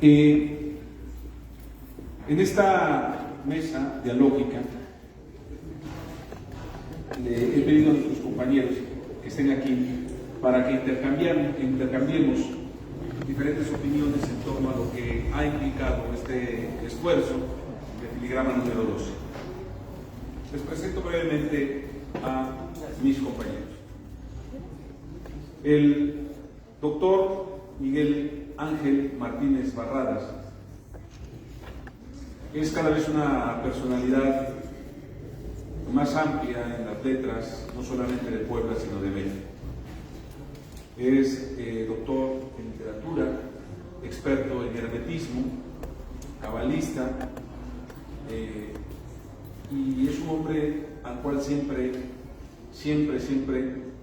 En esta mesa dialógica le he pedido a nuestros compañeros que estén aquí para que intercambiemos diferentes opiniones en torno a lo que ha implicado este esfuerzo de Filigrama número 12. Les presento brevemente a mis compañeros. El doctor Miguel Ángel Martínez Barradas es cada vez una personalidad más amplia en las letras, no solamente de Puebla, sino de México. Es doctor en literatura, experto en hermetismo, cabalista, y es un hombre al cual siempre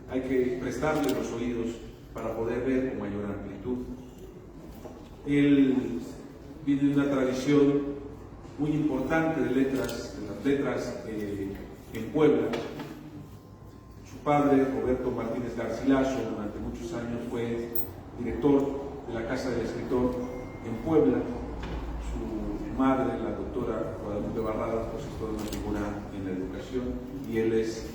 hay que prestarle los oídos para poder ver con mayor amplitud. Él viene de una tradición muy importante de las letras en Puebla. Su padre, Roberto Martínez Garcilaso, durante muchos años fue director de la Casa del Escritor en Puebla. Su madre, la doctora Guadalupe Barradas, pues es toda una figura en la educación, y él es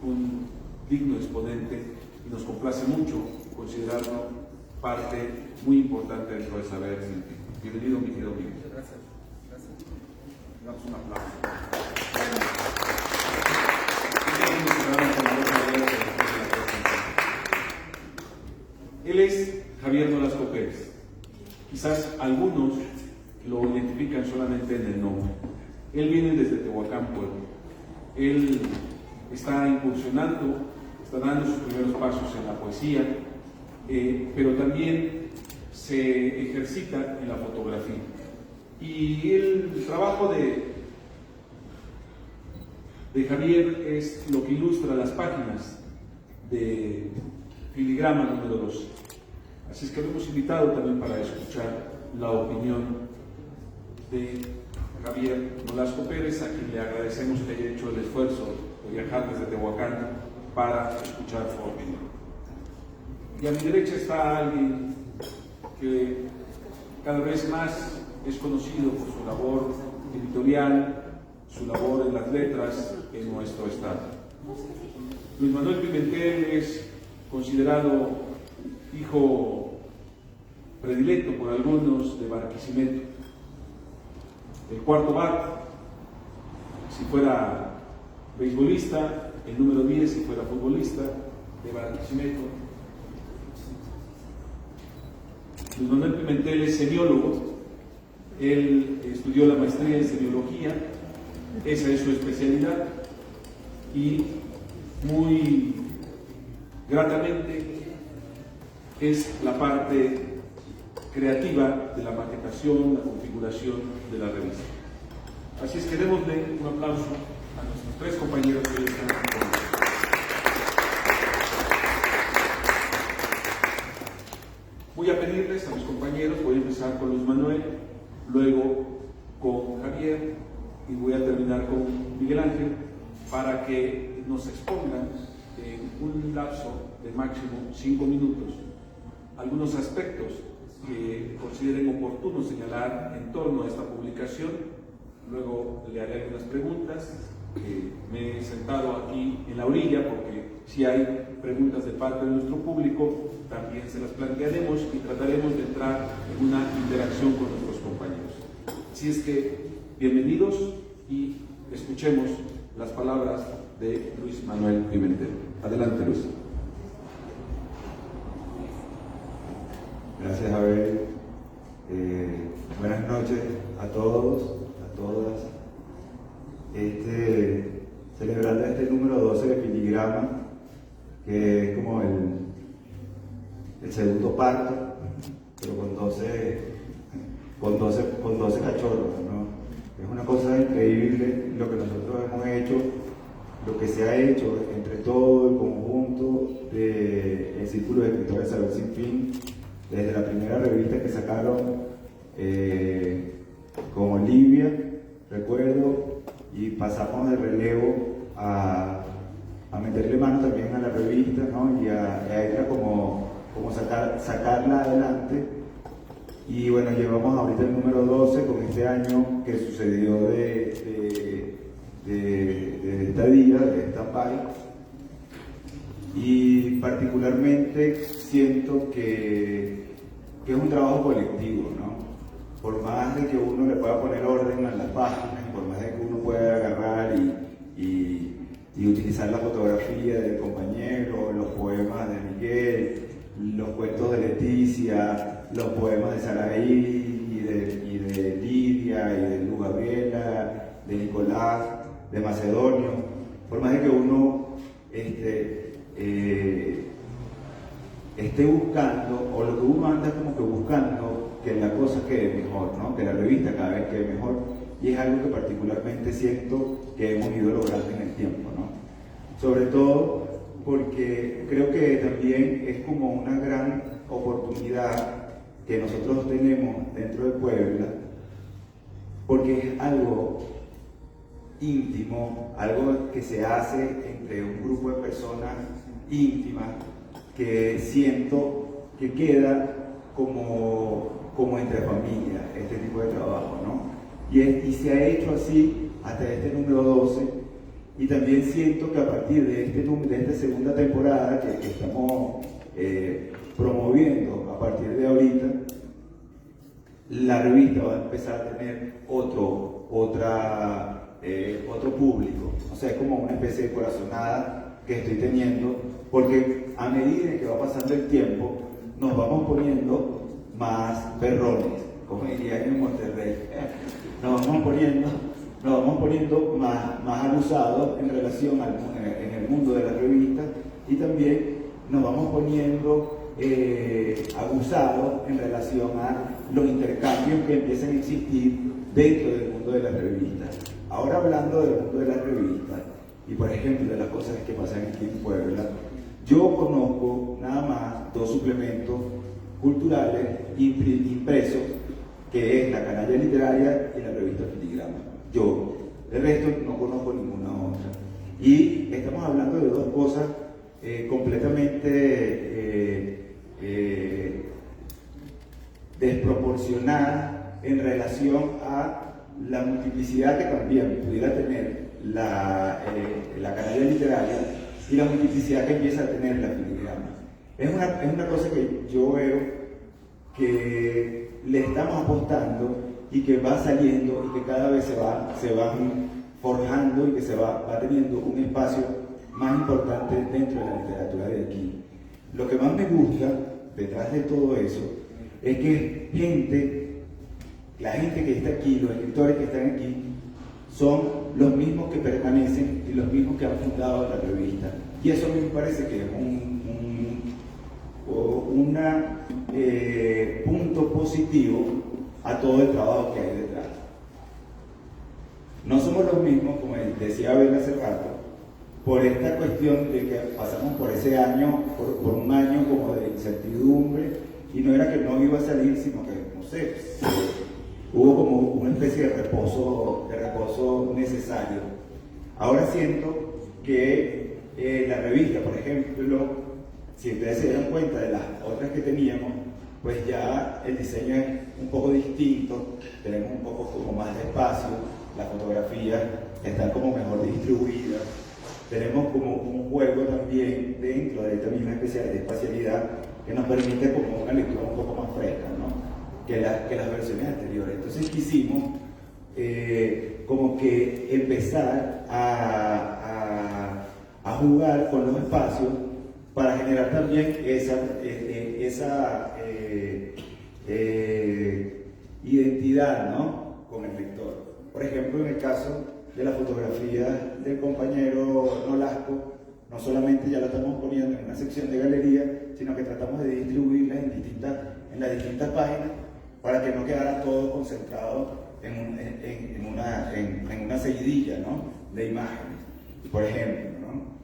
un digno exponente y nos complace mucho considerarlo parte muy importante dentro del saber científico. Bienvenido, mi querido amigo. Gracias. Damos un aplauso. Él es Javier Nolasco Pérez. Quizás algunos lo identifican solamente en el nombre. Él viene desde Tehuacán, Puebla. Él está incursionando, está dando sus primeros pasos en la poesía, pero también se ejercita en la fotografía. Y el trabajo de Javier es lo que ilustra las páginas de Filigrama número 12. Así es que lo hemos invitado también para escuchar la opinión de Javier Nolasco Pérez, a quien le agradecemos que haya hecho el esfuerzo de viajar desde Tehuacán para escuchar su opinión. Y a mi derecha está alguien que cada vez más es conocido por su labor editorial, su labor en las letras en nuestro estado. Luis Manuel Pimentel es considerado hijo predilecto por algunos de Barquisimeto, el cuarto bat, si fuera beisbolista, el número 10 si fuera futbolista de Barquisimeto. Luis Manuel Pimentel es semiólogo. Él estudió la maestría en semiología, esa es su especialidad, y muy gratamente es la parte creativa de la maquetación, la configuración de la revista. Así es que démosle un aplauso a nuestros tres compañeros que hoy están aquí con nosotros. Voy a pedirles a mis compañeros, voy a empezar con Luis Manuel, luego con Javier y voy a terminar con Miguel Ángel, para que nos expongan en un lapso de máximo 5 minutos algunos aspectos que consideren oportuno señalar en torno a esta publicación. Luego le haré algunas preguntas. Me he sentado aquí en la orilla porque si hay preguntas de parte de nuestro público también se las plantearemos y trataremos de entrar en una interacción con nuestros compañeros. Así es que bienvenidos y escuchemos las palabras de Luis Manuel Pimentel. Adelante, Luis. Gracias, Abel. Buenas noches a todos, a todas. Celebrando este número 12 de Filigrama, que es como el segundo parto, pero con 12 cachorros, ¿no? Es una cosa increíble lo que nosotros hemos hecho, lo que se ha hecho entre todo el conjunto del Círculo de Escritores Saber Sin Fin, desde la primera revista que sacaron con Olivia, recuerdo, y pasamos de relevo a meterle mano también a la revista, ¿no? y a ella como sacarla adelante. Y bueno, llevamos ahorita el número 12 con este año que sucedió de estadía, de stand-by. Y particularmente siento que es un trabajo colectivo, ¿no? Por más de que uno le pueda poner orden a las páginas, por más de que uno pueda agarrar y utilizar la fotografía del compañero, los poemas de Miguel, los cuentos de Leticia, los poemas de Saraí y de Lidia y de Luz Gabriela, de Nicolás, de Macedonio, por más de que uno esté buscando, o lo que uno anda como que buscando, que la cosa quede mejor, ¿no? Que la revista cada vez quede mejor, y es algo que particularmente siento que hemos ido logrando en el tiempo, ¿no? Sobre todo porque creo que también es como una gran oportunidad que nosotros tenemos dentro de Puebla, porque es algo íntimo, algo que se hace entre un grupo de personas íntimas, que siento que queda como entre familia este tipo de trabajo, ¿no? Y se ha hecho así hasta este número 12, y también siento que a partir de esta segunda temporada que estamos promoviendo a partir de ahorita, la revista va a empezar a tener otro público. O sea, es como una especie de corazonada que estoy teniendo, porque a medida que va pasando el tiempo, nos vamos poniendo más perrones, como dirían en Monterrey. Nos vamos poniendo más abusados en relación en el mundo de la revista, y también nos vamos poniendo abusados en relación a los intercambios que empiezan a existir dentro del mundo de las revistas. Ahora, hablando del mundo de las revistas y por ejemplo de las cosas que pasan aquí en Puebla, yo conozco nada más 2 suplementos culturales impresos, que es la Canalla Literaria y la revista Filigrama. Yo, el resto, no conozco ninguna otra. Y estamos hablando de 2 cosas completamente desproporcionadas en relación a la multiplicidad que también pudiera tener la Canalla Literaria y la multiplicidad que empieza a tener la Filigrama. Es una cosa que yo veo que le estamos apostando y que va saliendo y que cada vez se van forjando y que se va teniendo un espacio más importante dentro de la literatura de aquí. Lo que más me gusta detrás de todo eso es que la gente que está aquí, los escritores que están aquí, son los mismos que permanecen y los mismos que han fundado la revista. Y eso me parece que es un punto positivo a todo el trabajo que hay detrás. No somos los mismos, como decía Abel hace rato, por esta cuestión de que pasamos por ese año, por un año como de incertidumbre, y no era que no iba a salir, sino que, no sé, hubo como una especie de reposo necesario. Ahora siento que la revista, por ejemplo, si ustedes se dieron cuenta de las otras que teníamos, pues ya el diseño es un poco distinto, tenemos un poco como más de espacio, las fotografías están como mejor distribuidas, tenemos como un juego también dentro de esta misma espacialidad que nos permite como una lectura un poco más fresca, ¿no? que las versiones anteriores. Entonces quisimos como que empezar a jugar con los espacios para generar también esa identidad, ¿no? Con el lector. Por ejemplo, en el caso de la fotografía del compañero Nolasco, no solamente ya la estamos poniendo en una sección de galería, sino que tratamos de distribuirla en las distintas páginas para que no quedara todo concentrado en una seguidilla, ¿no? De imágenes, por ejemplo, ¿no?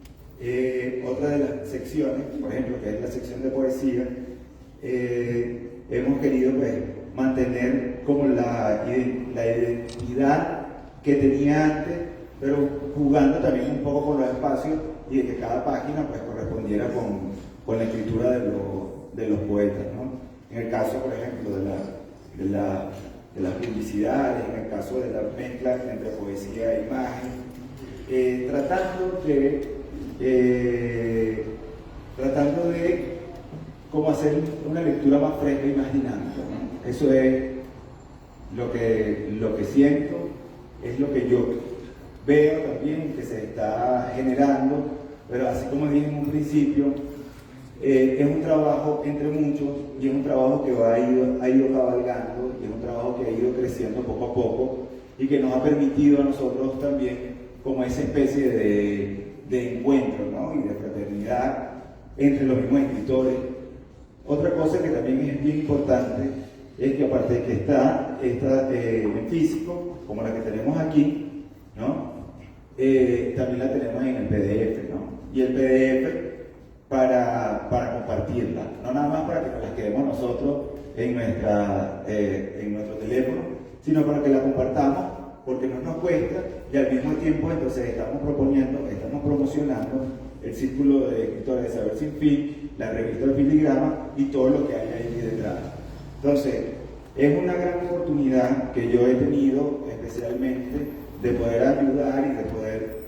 Otra de las secciones, por ejemplo, que es la sección de poesía, hemos querido pues, mantener como la identidad que tenía antes, pero jugando también un poco con los espacios y de que cada página pues, correspondiera con la escritura de los poetas, ¿no? En el caso, por ejemplo, de las publicidades, en el caso de la mezcla entre poesía e imagen, tratando de cómo hacer una lectura más fresca y más dinámica, ¿no? Eso es lo que siento, es lo que yo veo también que se está generando, pero así como dije en un principio, es un trabajo entre muchos y es un trabajo que ha ido cabalgando y es un trabajo que ha ido creciendo poco a poco y que nos ha permitido a nosotros también como esa especie de encuentro, ¿no? Y de fraternidad entre los mismos escritores. Otra cosa que también es bien importante es que aparte de que está en físico, como la que tenemos aquí, ¿no? También la tenemos en el PDF, ¿no? Y el PDF para compartirla, no nada más para que nos la quedemos nosotros en nuestro teléfono, sino para que la compartamos, porque no nos cuesta y al mismo tiempo entonces estamos promocionando el Círculo de Escritores de Saber Sin Fin, la revista de Filigrama y todo lo que hay ahí detrás. Entonces, es una gran oportunidad que yo he tenido especialmente de poder ayudar y de poder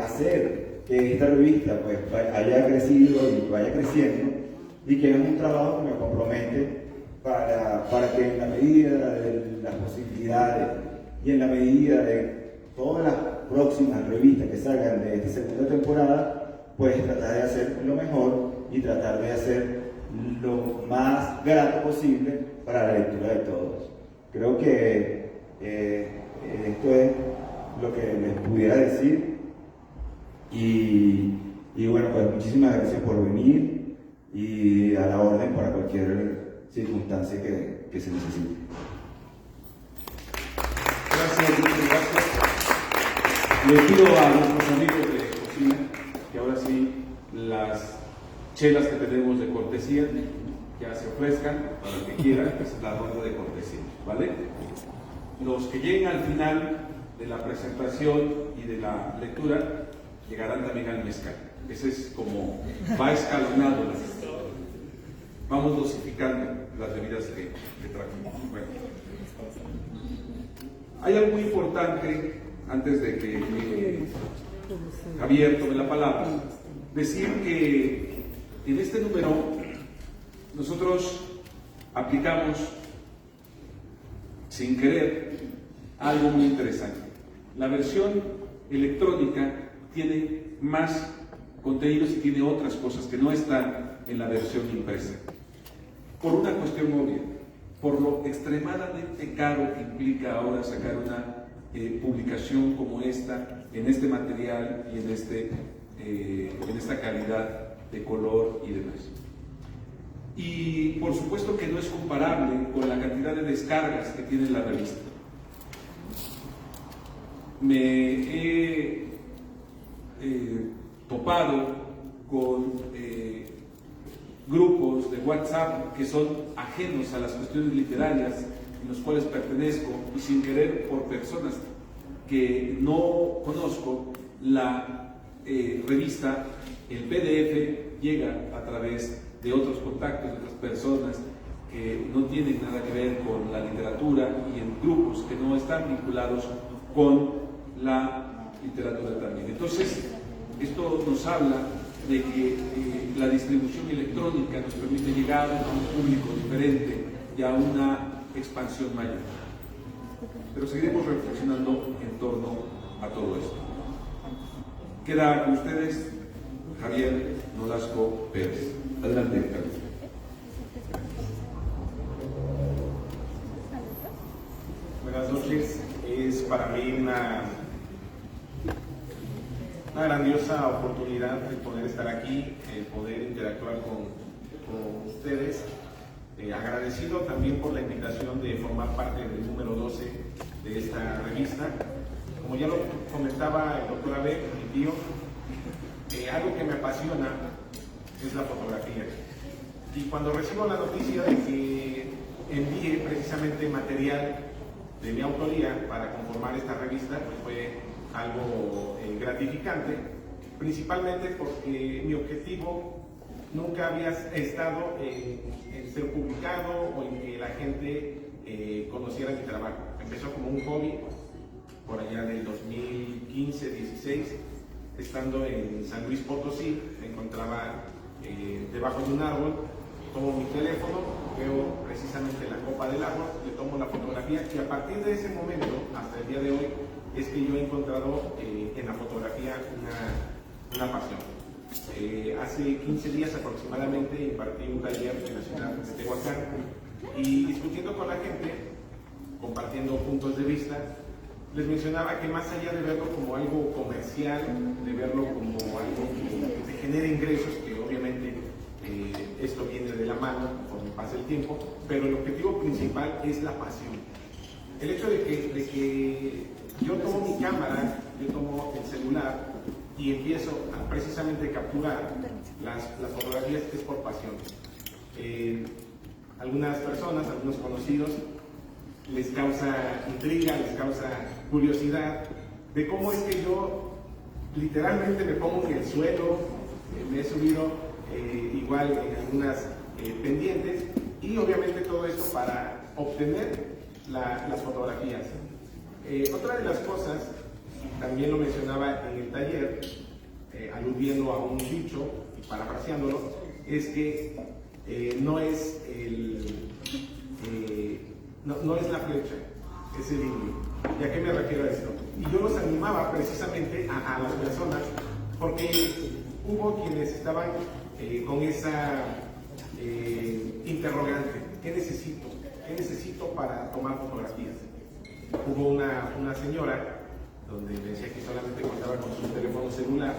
hacer que esta revista pues haya crecido y vaya creciendo y que es un trabajo que me compromete para que en la medida de las posibilidades y en la medida de todas las próximas revistas que salgan de esta segunda temporada, pues tratar de hacer lo mejor y tratar de hacer lo más grato posible para la lectura de todos. Creo que esto es lo que les pudiera decir y bueno, pues muchísimas gracias por venir y a la orden para cualquier circunstancia que se necesite. Gracias, muchas gracias. Le pido a nuestros amigos de cocina que ahora sí las chelas que tenemos de cortesía ya se ofrezcan para el que quiera, que es la ronda de cortesía, ¿vale? Los que lleguen al final de la presentación y de la lectura llegarán también al mezcal. Ese es como va escalonado. Vamos dosificando las bebidas que trajimos. Bueno. Hay algo muy importante antes de que Javier tome la palabra. Decir que en este número nosotros aplicamos sin querer algo muy interesante. La versión electrónica tiene más contenidos y tiene otras cosas que no están en la versión impresa. Por una cuestión obvia, por lo extremadamente caro que implica ahora sacar una publicación como esta, en este material y en esta calidad de color y demás. Y por supuesto que no es comparable con la cantidad de descargas que tiene la revista. Me he topado con grupos de WhatsApp que son ajenos a las cuestiones literarias, en los cuales pertenezco, y sin querer por personas que no conozco, la revista, el PDF, llega a través de otros contactos, de otras personas que no tienen nada que ver con la literatura y en grupos que no están vinculados con la literatura también. Entonces, esto nos habla de que la distribución electrónica nos permite llegar a un público diferente y a una expansión mayor. Pero seguiremos reflexionando en torno a todo esto. Queda con ustedes Javier Nolasco Pérez. Adelante, Javier. Buenas noches. Es para mí una grandiosa oportunidad de poder estar aquí, poder interactuar con ustedes. Agradecido también por la invitación de formar parte del número 12 de esta revista. Como ya lo comentaba el doctor Abel, mi tío, algo que me apasiona es la fotografía. Y cuando recibo la noticia de que envíe precisamente material de mi autoría para conformar esta revista, pues fue algo gratificante, principalmente porque mi objetivo nunca había estado en ser publicado o en que la gente conociera mi trabajo. Empezó como un hobby por allá del 2015-16, estando en San Luis Potosí. Me encontraba debajo de un árbol, tomo mi teléfono, veo precisamente la copa del árbol, le tomo la fotografía y a partir de ese momento hasta el día de hoy es que yo he encontrado en la fotografía una pasión. Hace 15 días aproximadamente impartí un taller en la ciudad de Tehuacán y discutiendo con la gente, compartiendo puntos de vista, les mencionaba que más allá de verlo como algo comercial, de verlo como algo que te genere ingresos, que obviamente esto viene de la mano conforme pasa el tiempo, pero el objetivo principal es la pasión. El hecho de que yo tomo mi cámara, yo tomo el celular y empiezo a precisamente capturar las fotografías es por pasión. Algunas personas, algunos conocidos, les causa intriga, les causa curiosidad de cómo es que yo literalmente me pongo en el suelo, me he subido igual en algunas pendientes y obviamente todo esto para obtener las fotografías. Otra de las cosas, también lo mencionaba en el taller, aludiendo a un dicho y parafraseándolo, es que no es la flecha, es el indio. ¿Y a qué me refiero a esto? Y yo los animaba precisamente a las personas porque hubo quienes estaban con esa interrogante: ¿qué necesito? ¿Qué necesito para tomar fotografías? Hubo una señora donde me decía que solamente contaba con su teléfono celular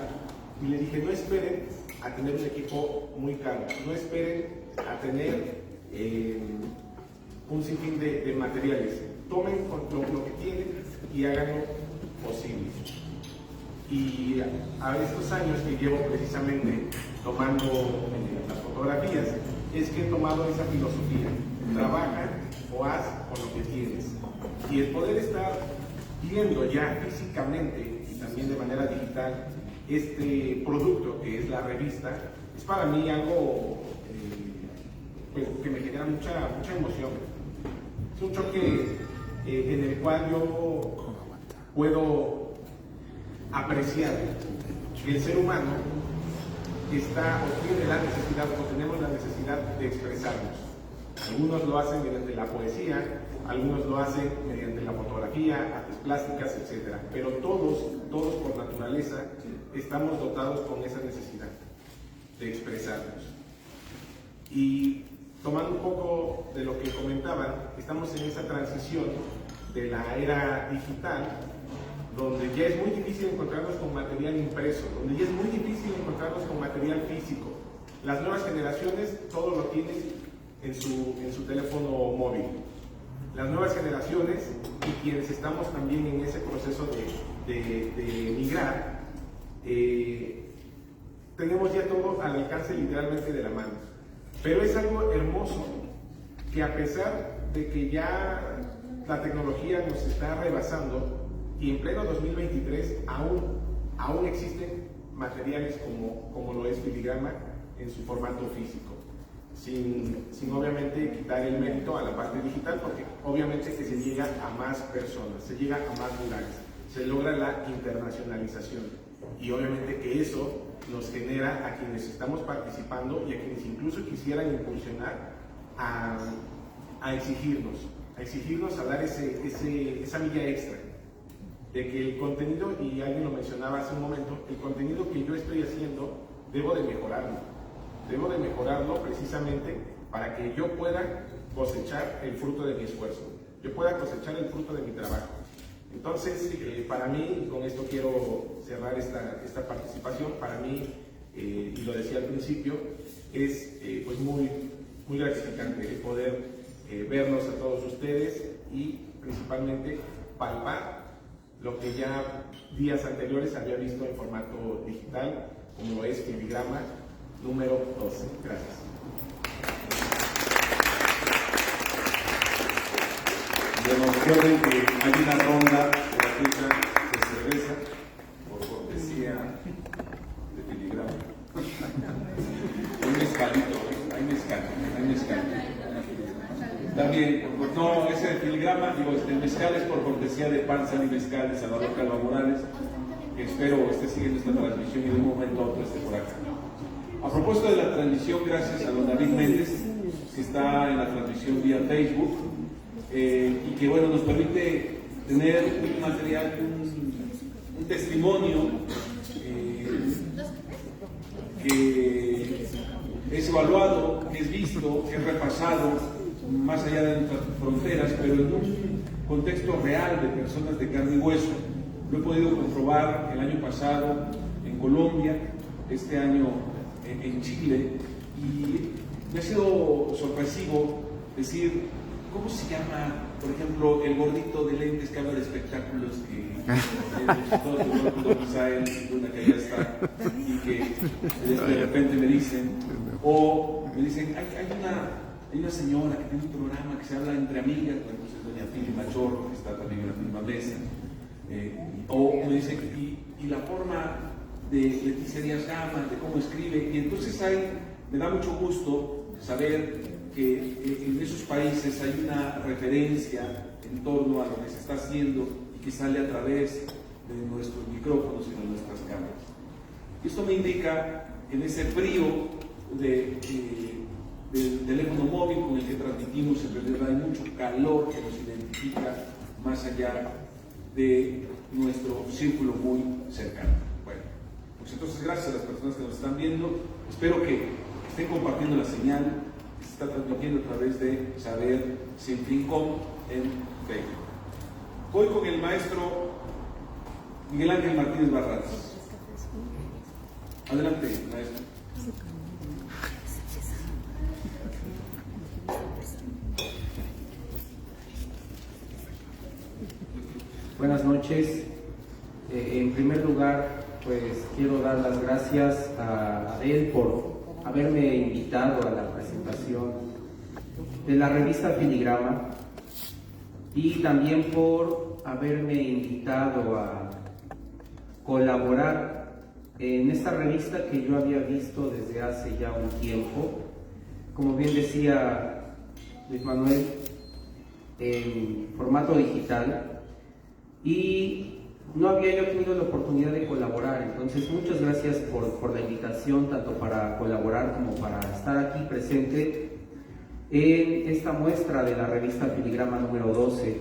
y le dije: no esperen a tener un equipo muy caro, no esperen a tener un sinfín de materiales, tomen lo que tienen y háganlo posible. Y a estos años que llevo precisamente tomando las fotografías, es que he tomado esa filosofía: trabaja o haz con lo que tienes. Y el poder estar viendo ya físicamente y también de manera digital este producto que es la revista, es para mí algo pues, que me genera mucha emoción. Es un choque en el cual yo puedo apreciar que el ser humano está o tiene la necesidad o tenemos la necesidad de expresarnos. Algunos lo hacen mediante la poesía, algunos lo hacen mediante la fotografía, artes plásticas, etc. Pero todos por naturaleza estamos dotados con esa necesidad de expresarnos. Y tomando un poco de lo que comentaban, estamos en esa transición de la era digital, donde ya es muy difícil encontrarnos con material impreso, donde ya es muy difícil encontrarnos con material físico. Las nuevas generaciones todo lo tienen en su teléfono móvil. Las nuevas generaciones y quienes estamos también en ese proceso de migrar, tenemos ya todo al alcance literalmente de la mano. Pero es algo hermoso que a pesar de que ya la tecnología nos está rebasando y en pleno 2023 aún existen materiales como lo es Filigrama en su formato físico, sin obviamente quitar el mérito a la parte digital, porque obviamente que se llega a más personas, se llega a más lugares, se logra la internacionalización y obviamente que eso nos genera a quienes estamos participando y a quienes incluso quisieran impulsionar a exigirnos a dar esa milla extra de que el contenido, y alguien lo mencionaba hace un momento, el contenido que yo estoy haciendo debo de mejorarlo precisamente para que yo pueda cosechar el fruto de mi esfuerzo, yo pueda cosechar el fruto de mi trabajo. Entonces, para mí, y con esto quiero cerrar esta participación, para mí, y lo decía al principio, es pues muy gratificante el poder verlos a todos ustedes y principalmente palpar lo que ya días anteriores había visto en formato digital, como lo es Filigrama número 12. Gracias. Recuerden que hay una ronda gratuita de cerveza por cortesía de Filigrama. Hay mezcalito, hay mezcal. También, no, ese filigrama, digo, el mezcal es por cortesía de Pan San y Mezcal de Salvador Calva Morales, que espero esté siguiendo esta transmisión y de un momento a otro esté por acá. A propósito de la transmisión, gracias a don David Méndez, que está en la transmisión vía Facebook, y que bueno, nos permite tener un material, un testimonio que es evaluado, que es visto, que es repasado más allá de nuestras fronteras, pero en un contexto real de personas de carne y hueso. Lo he podido comprobar el año pasado en Colombia, este año en Chile, y me ha sido sorpresivo decir, ¿cómo se llama, por ejemplo, el gordito de lentes que habla de espectáculos que todo el mundo quizá él, que allá está, y que de repente me dicen, hay una señora que tiene un programa que se habla entre amigas, bueno, pues es doña Pili Machorro, que está también en la misma mesa, o me dicen, y la forma de Leticia Díaz Gama, de cómo escribe, y entonces me da mucho gusto saber que en esos países hay una referencia en torno a lo que se está haciendo y que sale a través de nuestros micrófonos y de nuestras cámaras. Y esto me indica en ese frío del teléfono móvil con el que transmitimos, en realidad hay mucho calor que nos identifica más allá de nuestro círculo muy cercano. Bueno, pues entonces gracias a las personas que nos están viendo, espero que estén compartiendo la señal que se está transmitiendo a través de Saber Sin Fin Com en Facebook. Voy con el maestro Miguel Ángel Martínez Barras. Adelante, maestro. Buenas noches. En primer lugar, pues quiero dar las gracias a él por haberme invitado a la presentación de la revista Filigrama y también por haberme invitado a colaborar en esta revista que yo había visto desde hace ya un tiempo. Como bien decía Luis Manuel, en formato digital, y no había yo tenido la oportunidad de colaborar. Entonces muchas gracias por la invitación, tanto para colaborar como para estar aquí presente en esta muestra de la revista Filigrama número 12.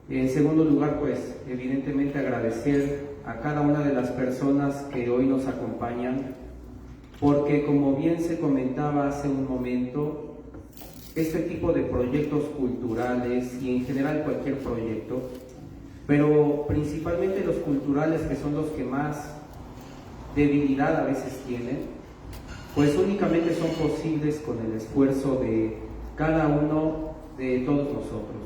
En segundo lugar, pues evidentemente agradecer a cada una de las personas que hoy nos acompañan, porque como bien se comentaba hace un momento, este tipo de proyectos culturales y en general cualquier proyecto, pero principalmente los culturales, que son los que más debilidad a veces tienen, pues únicamente son posibles con el esfuerzo de cada uno de todos nosotros,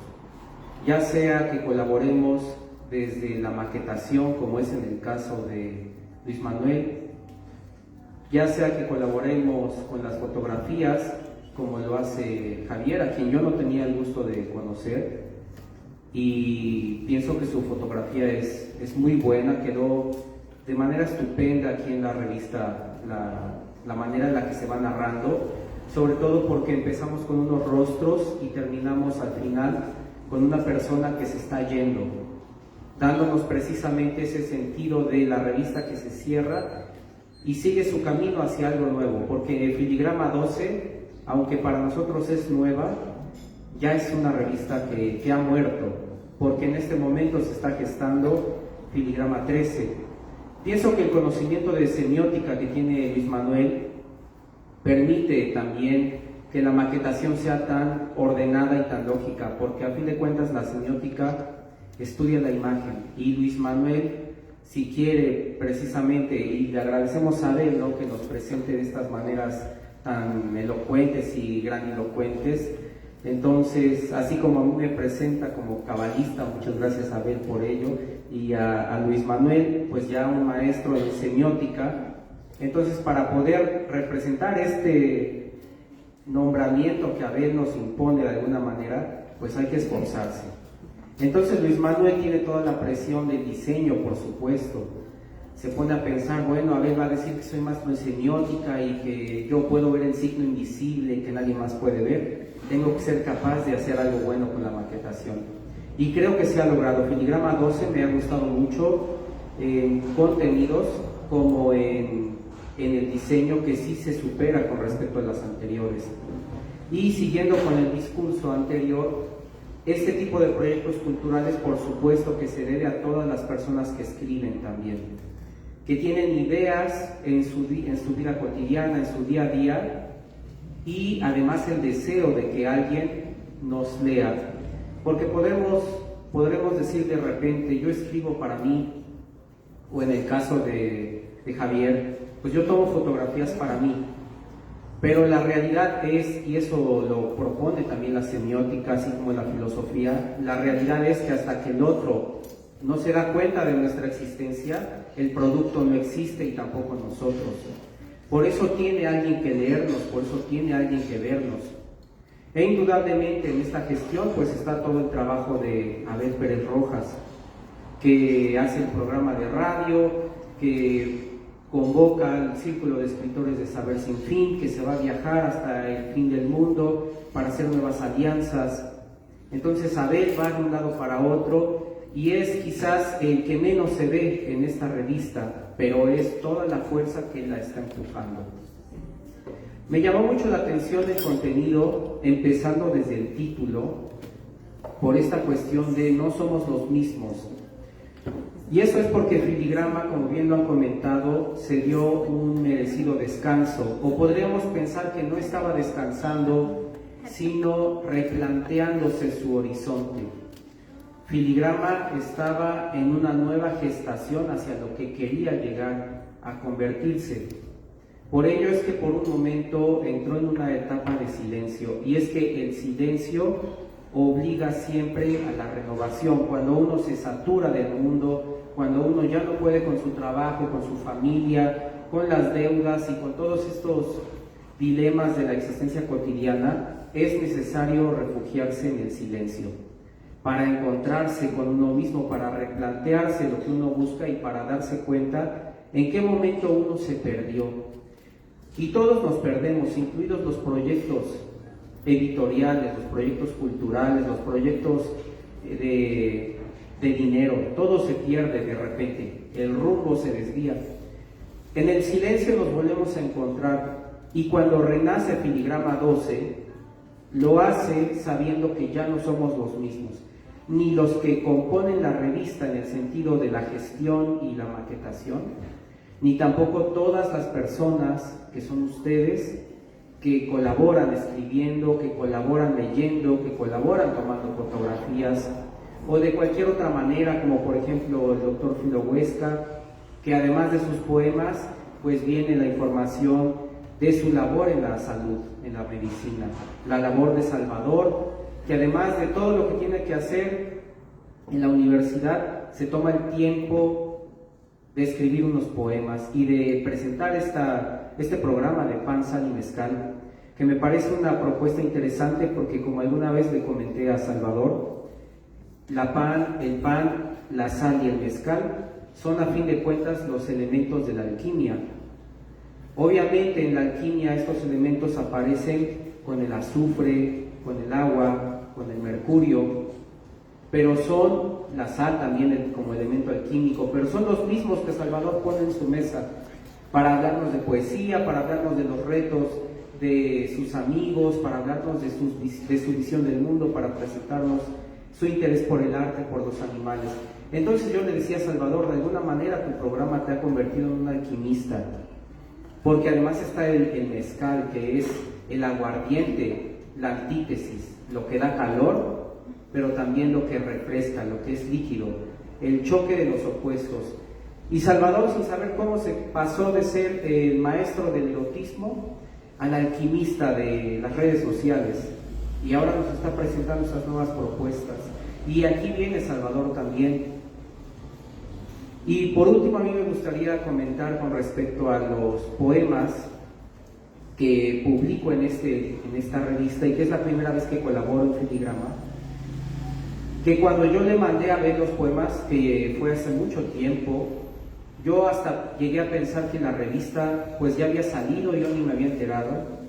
ya sea que colaboremos desde la maquetación, como es en el caso de Luis Manuel, ya sea que colaboremos con las fotografías, como lo hace Javier, a quien yo no tenía el gusto de conocer, y pienso que su fotografía es muy buena, quedó de manera estupenda aquí en la revista, la manera en la que se va narrando, sobre todo porque empezamos con unos rostros y terminamos al final con una persona que se está yendo, dándonos precisamente ese sentido de la revista que se cierra y sigue su camino hacia algo nuevo, porque Filigrama 12, aunque para nosotros es nueva, ya es una revista que ha muerto, porque en este momento se está gestando Filigrama 13. Pienso que el conocimiento de semiótica que tiene Luis Manuel permite también que la maquetación sea tan ordenada y tan lógica, porque a fin de cuentas la semiótica estudia la imagen, y Luis Manuel, si quiere precisamente, y le agradecemos a él, ¿no?, que nos presente de estas maneras tan elocuentes y grandilocuentes. Entonces, así como a mí me presenta como cabalista, muchas gracias a Abel por ello, y a Luis Manuel, pues ya un maestro en semiótica. Entonces, para poder representar este nombramiento que Abel nos impone de alguna manera, pues hay que esforzarse. Entonces Luis Manuel tiene toda la presión del diseño, por supuesto. Se pone a pensar, bueno, Abel va a decir que soy maestro en semiótica y que yo puedo ver el signo invisible que nadie más puede ver. tengo que ser capaz de hacer algo bueno con la maquetación. Y creo que se ha logrado. Filigrama 12 me ha gustado mucho en contenidos como en el diseño, que sí se supera con respecto a las anteriores. Y siguiendo con el discurso anterior, este tipo de proyectos culturales, por supuesto que se debe a todas las personas que escriben también, que tienen ideas en su vida cotidiana, en su día a día, y además el deseo de que alguien nos lea. Porque podremos decir de repente, yo escribo para mí, o en el caso de Javier, pues yo tomo fotografías para mí. Pero la realidad es, y eso lo propone también la semiótica, así como la filosofía, la realidad es que hasta que el otro no se da cuenta de nuestra existencia, el producto no existe y tampoco nosotros. Por eso tiene alguien que leernos, por eso tiene alguien que vernos. E indudablemente en esta gestión pues está todo el trabajo de Abel Pérez Rojas, que hace el programa de radio, que convoca al Círculo de Escritores de Saber Sin Fin, que se va a viajar hasta el fin del mundo para hacer nuevas alianzas. Entonces Abel va de un lado para otro y es quizás el que menos se ve en esta revista, pero es toda la fuerza que la está empujando. Me llamó mucho la atención el contenido, empezando desde el título, por esta cuestión de no somos los mismos. Y eso es porque Filigrama, como bien lo han comentado, se dio un merecido descanso, o podríamos pensar que no estaba descansando, sino replanteándose su horizonte. Filigrama estaba en una nueva gestación hacia lo que quería llegar a convertirse. Por ello es que por un momento entró en una etapa de silencio, y es que el silencio obliga siempre a la renovación. Cuando uno se satura del mundo, cuando uno ya no puede con su trabajo, con su familia, con las deudas y con todos estos dilemas de la existencia cotidiana, es necesario refugiarse en el silencio para encontrarse con uno mismo, para replantearse lo que uno busca y para darse cuenta en qué momento uno se perdió. Y todos nos perdemos, incluidos los proyectos editoriales, los proyectos culturales, los proyectos de dinero. Todo se pierde de repente, el rumbo se desvía. En el silencio nos volvemos a encontrar, y cuando renace Filigrama 12, lo hace sabiendo que ya no somos los mismos, ni los que componen la revista en el sentido de la gestión y la maquetación, ni tampoco todas las personas que son ustedes, que colaboran escribiendo, que colaboran leyendo, que colaboran tomando fotografías, o de cualquier otra manera, como por ejemplo el doctor Filo Huesca, que además de sus poemas, pues viene la información de su labor en la salud, en la medicina, la labor de Salvador, que además de todo lo que tiene que hacer en la universidad, se toma el tiempo de escribir unos poemas y de presentar este programa de Pan, Sal y Mezcal, que me parece una propuesta interesante porque, como alguna vez le comenté a Salvador, el pan, la sal y el mezcal son a fin de cuentas los elementos de la alquimia. Obviamente en la alquimia estos elementos aparecen con el azufre, con el agua, con el mercurio, pero son la sal también como elemento alquímico, pero son los mismos que Salvador pone en su mesa para hablarnos de poesía, para hablarnos de los retos de sus amigos, para hablarnos de su visión del mundo, para presentarnos su interés por el arte, por los animales. Entonces yo le decía a Salvador, de alguna manera tu programa te ha convertido en un alquimista, porque además está el mezcal, que es el aguardiente, la antítesis, lo que da calor, pero también lo que refresca, lo que es líquido, el choque de los opuestos. Y Salvador, sin saber cómo, se pasó de ser el maestro del erotismo al alquimista de las redes sociales, y ahora nos está presentando esas nuevas propuestas. Y aquí viene Salvador también. Y por último, a mí me gustaría comentar con respecto a los poemas que publico en esta revista, y que es la primera vez que colaboro en Filigrama, que cuando yo le mandé a ver los poemas, que fue hace mucho tiempo, yo hasta llegué a pensar que la revista pues ya había salido, yo ni me había enterado,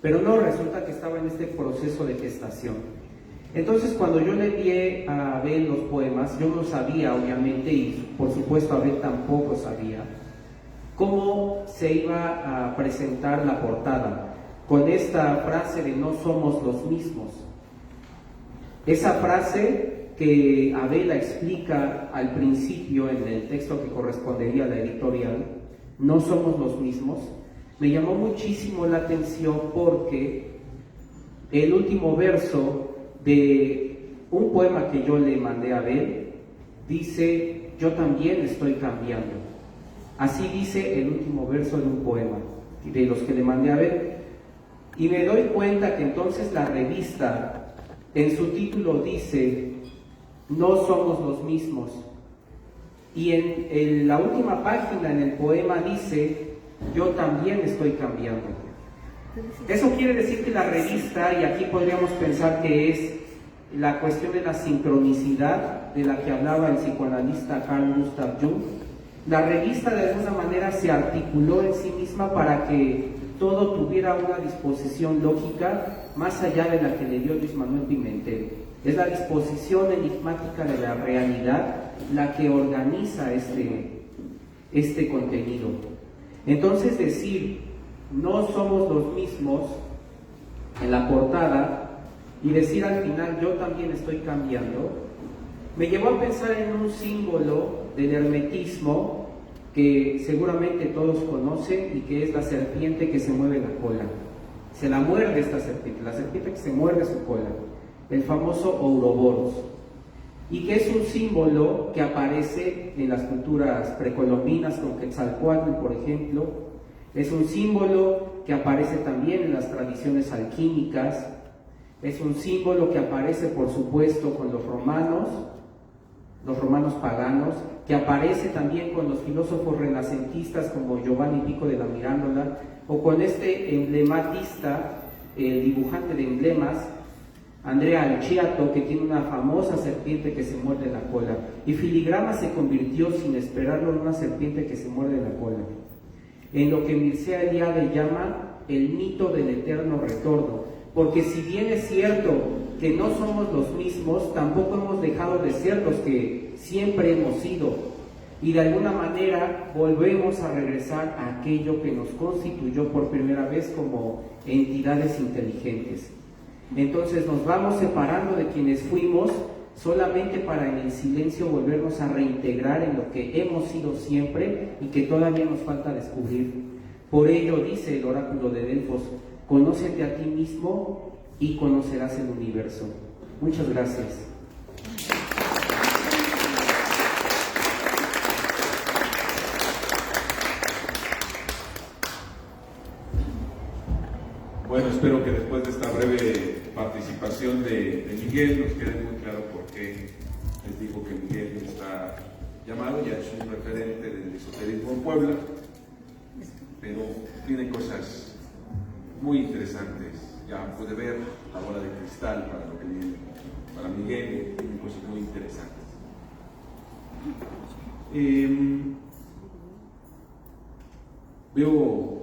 pero no, resulta que estaba en este proceso de gestación. Entonces, cuando yo le envié a Abel los poemas, yo no sabía, obviamente, y por supuesto Abel tampoco sabía, cómo se iba a presentar la portada, con esta frase de no somos los mismos. Esa frase que Abel la explica al principio en el texto que correspondería a la editorial, no somos los mismos, me llamó muchísimo la atención porque el último verso de un poema que yo le mandé a Abel dice: yo también estoy cambiando. Así dice el último verso de un poema de los que le mandé a Abel, y me doy cuenta que entonces la revista en su título dice no somos los mismos, y en la última página en el poema dice yo también estoy cambiando. Eso quiere decir que la revista, y aquí podríamos pensar que es la cuestión de la sincronicidad de la que hablaba el psicoanalista Carl Gustav Jung, la revista de alguna manera se articuló en sí misma para que todo tuviera una disposición lógica más allá de la que le dio Luis Manuel Pimentel. Es la disposición enigmática de la realidad la que organiza este contenido. Entonces, decir no somos los mismos en la portada y decir al final yo también estoy cambiando, me llevó a pensar en un símbolo del hermetismo que seguramente todos conocen y que es la serpiente que se mueve la cola. Se la muerde esta serpiente, la serpiente que se muerde su cola, el famoso Ouroboros, y que es un símbolo que aparece en las culturas precolombinas con Quetzalcóatl, por ejemplo. Es un símbolo que aparece también en las tradiciones alquímicas, es un símbolo que aparece por supuesto con los romanos paganos, que aparece también con los filósofos renacentistas como Giovanni Pico de la Mirandola, o con este emblematista, el dibujante de emblemas, Andrea Alciato, que tiene una famosa serpiente que se muerde la cola, y Filigrama se convirtió sin esperarlo en una serpiente que se muerde la cola, en lo que Mircea Eliade llama el mito del eterno retorno, porque si bien es cierto que no somos los mismos, tampoco hemos dejado de ser los que siempre hemos sido, y de alguna manera volvemos a regresar a aquello que nos constituyó por primera vez como entidades inteligentes. Entonces nos vamos separando de quienes fuimos solamente para en el silencio volvernos a reintegrar en lo que hemos sido siempre y que todavía nos falta descubrir. Por ello dice el oráculo de Delfos: conócete a ti mismo y conocerás el universo. Muchas gracias. Bueno, espero que después de esta breve participación de Miguel nos quede muy claro por qué les digo que Miguel está llamado, ya es un referente del esoterismo en Puebla, pero tiene cosas muy interesantes. Ya puede ver la bola de cristal para lo que viene. Para Miguel tiene cosas muy interesantes. Veo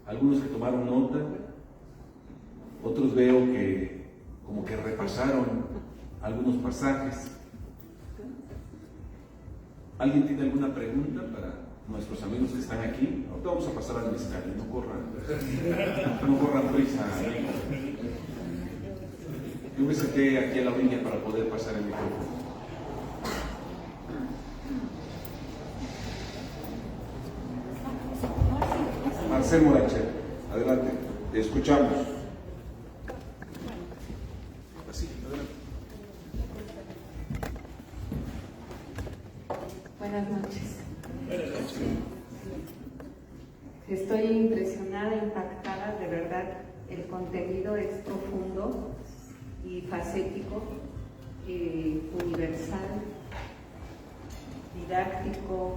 algunos que tomaron nota, otros veo que como que repasaron algunos pasajes. ¿Alguien tiene alguna pregunta para nuestros amigos que están aquí? Ahorita vamos a pasar al mezcal, no corran prisa. Yo me senté aquí a la orilla para poder pasar el micrófono. Marcel Morachel, adelante, te escuchamos. Así, adelante. Buenas noches. Estoy impresionada, impactada, de verdad. El contenido es profundo y facético, universal, didáctico,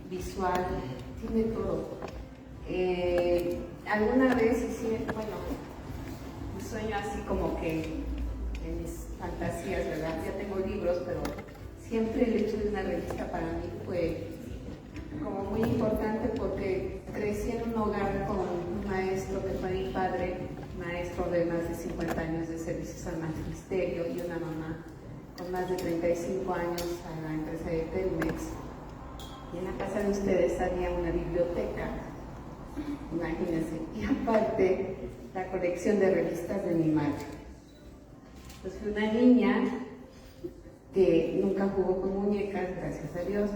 visual, tiene todo. Alguna vez, un sueño así como que en mis fantasías, ¿verdad? Ya tengo libros, pero siempre el hecho de una revista para mí fue como muy importante porque crecí en un hogar con un maestro que fue mi padre, maestro de más de 50 años de servicios al magisterio, y una mamá con más de 35 años a la empresa de Telmex. Y en la casa de ustedes había una biblioteca, imagínense, y aparte la colección de revistas de mi madre. Pues fui una niña que nunca jugó con muñecas, gracias a Dios,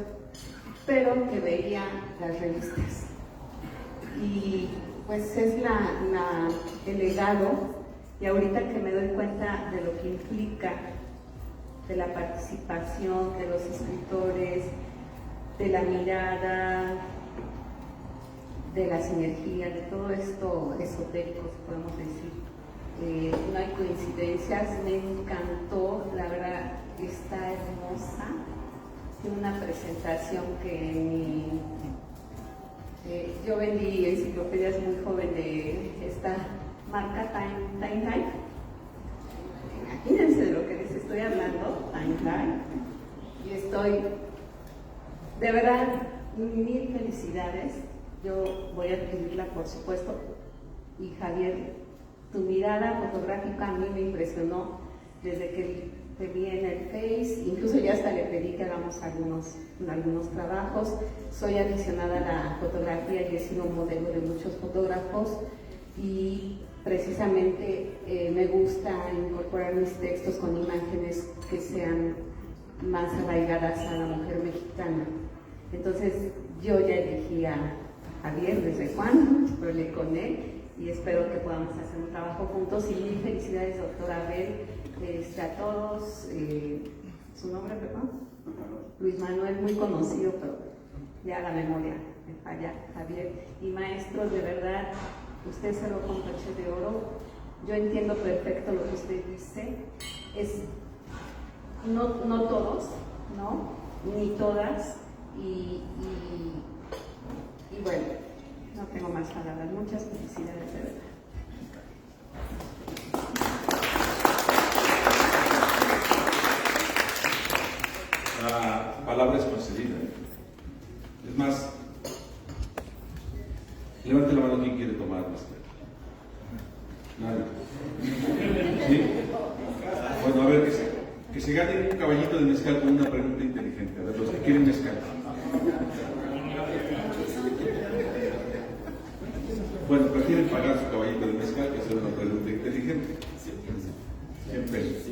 pero que veía las revistas. Y pues es el legado, y ahorita que me doy cuenta de lo que implica, de la participación de los escritores, de la mirada, de la sinergia, de todo esto esotérico, podemos decir. No hay coincidencias, me encantó, la verdad está hermosa. Tiene una presentación que yo vendí enciclopedias muy joven de esta marca Time Life. Imagínense de lo que les estoy hablando, Time Life. Y estoy, de verdad, mil felicidades. Yo voy a adquirirla, por supuesto. Y Javier, tu mirada fotográfica a mí me impresionó desde que te vi en el Face, incluso ya hasta le pedí que hagamos algunos trabajos. Soy aficionada a la fotografía y he sido modelo de muchos fotógrafos, y precisamente me gusta incorporar mis textos con imágenes que sean más arraigadas a la mujer mexicana. Entonces yo ya elegí a Javier desde cuando, hablé con él y espero que podamos hacer un trabajo juntos. Y mil felicidades, doctora Abel, a todos. ¿Su nombre, perdón? Luis Manuel, muy conocido, pero ya la memoria me falla. Javier, y maestros, de verdad, usted se lo con broche de oro. Yo entiendo perfecto lo que usted dice. No todos, ¿no? Ni todas. Y bueno, no tengo más palabras. Muchas felicidades, de verdad. La palabra es concedida. Es más, levante la mano quien quiere tomar mezcal. Nadie. ¿Sí? Bueno, a ver, que se gane un caballito de mezcal con una pregunta inteligente. A ver, los que quieren mezcal. Bueno, prefieren pagar su caballito de mezcal que hacer una pregunta inteligente. 100 pesos.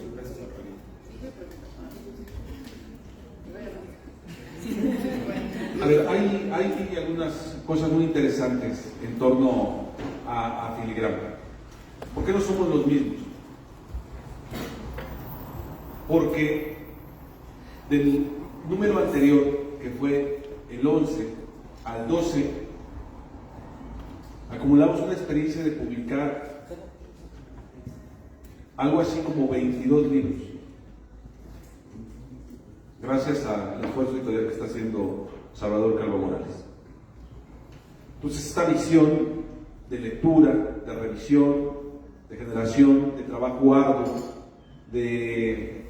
A ver, hay algunas cosas muy interesantes en torno a Filigrama. ¿Por qué no somos los mismos? Porque del número anterior, que fue el 11 al 12, acumulamos una experiencia de publicar algo así como 22 libros, gracias al esfuerzo editorial que está haciendo Salvador Calvo Morales. Entonces, esta visión de lectura, de revisión, de generación, de trabajo arduo, de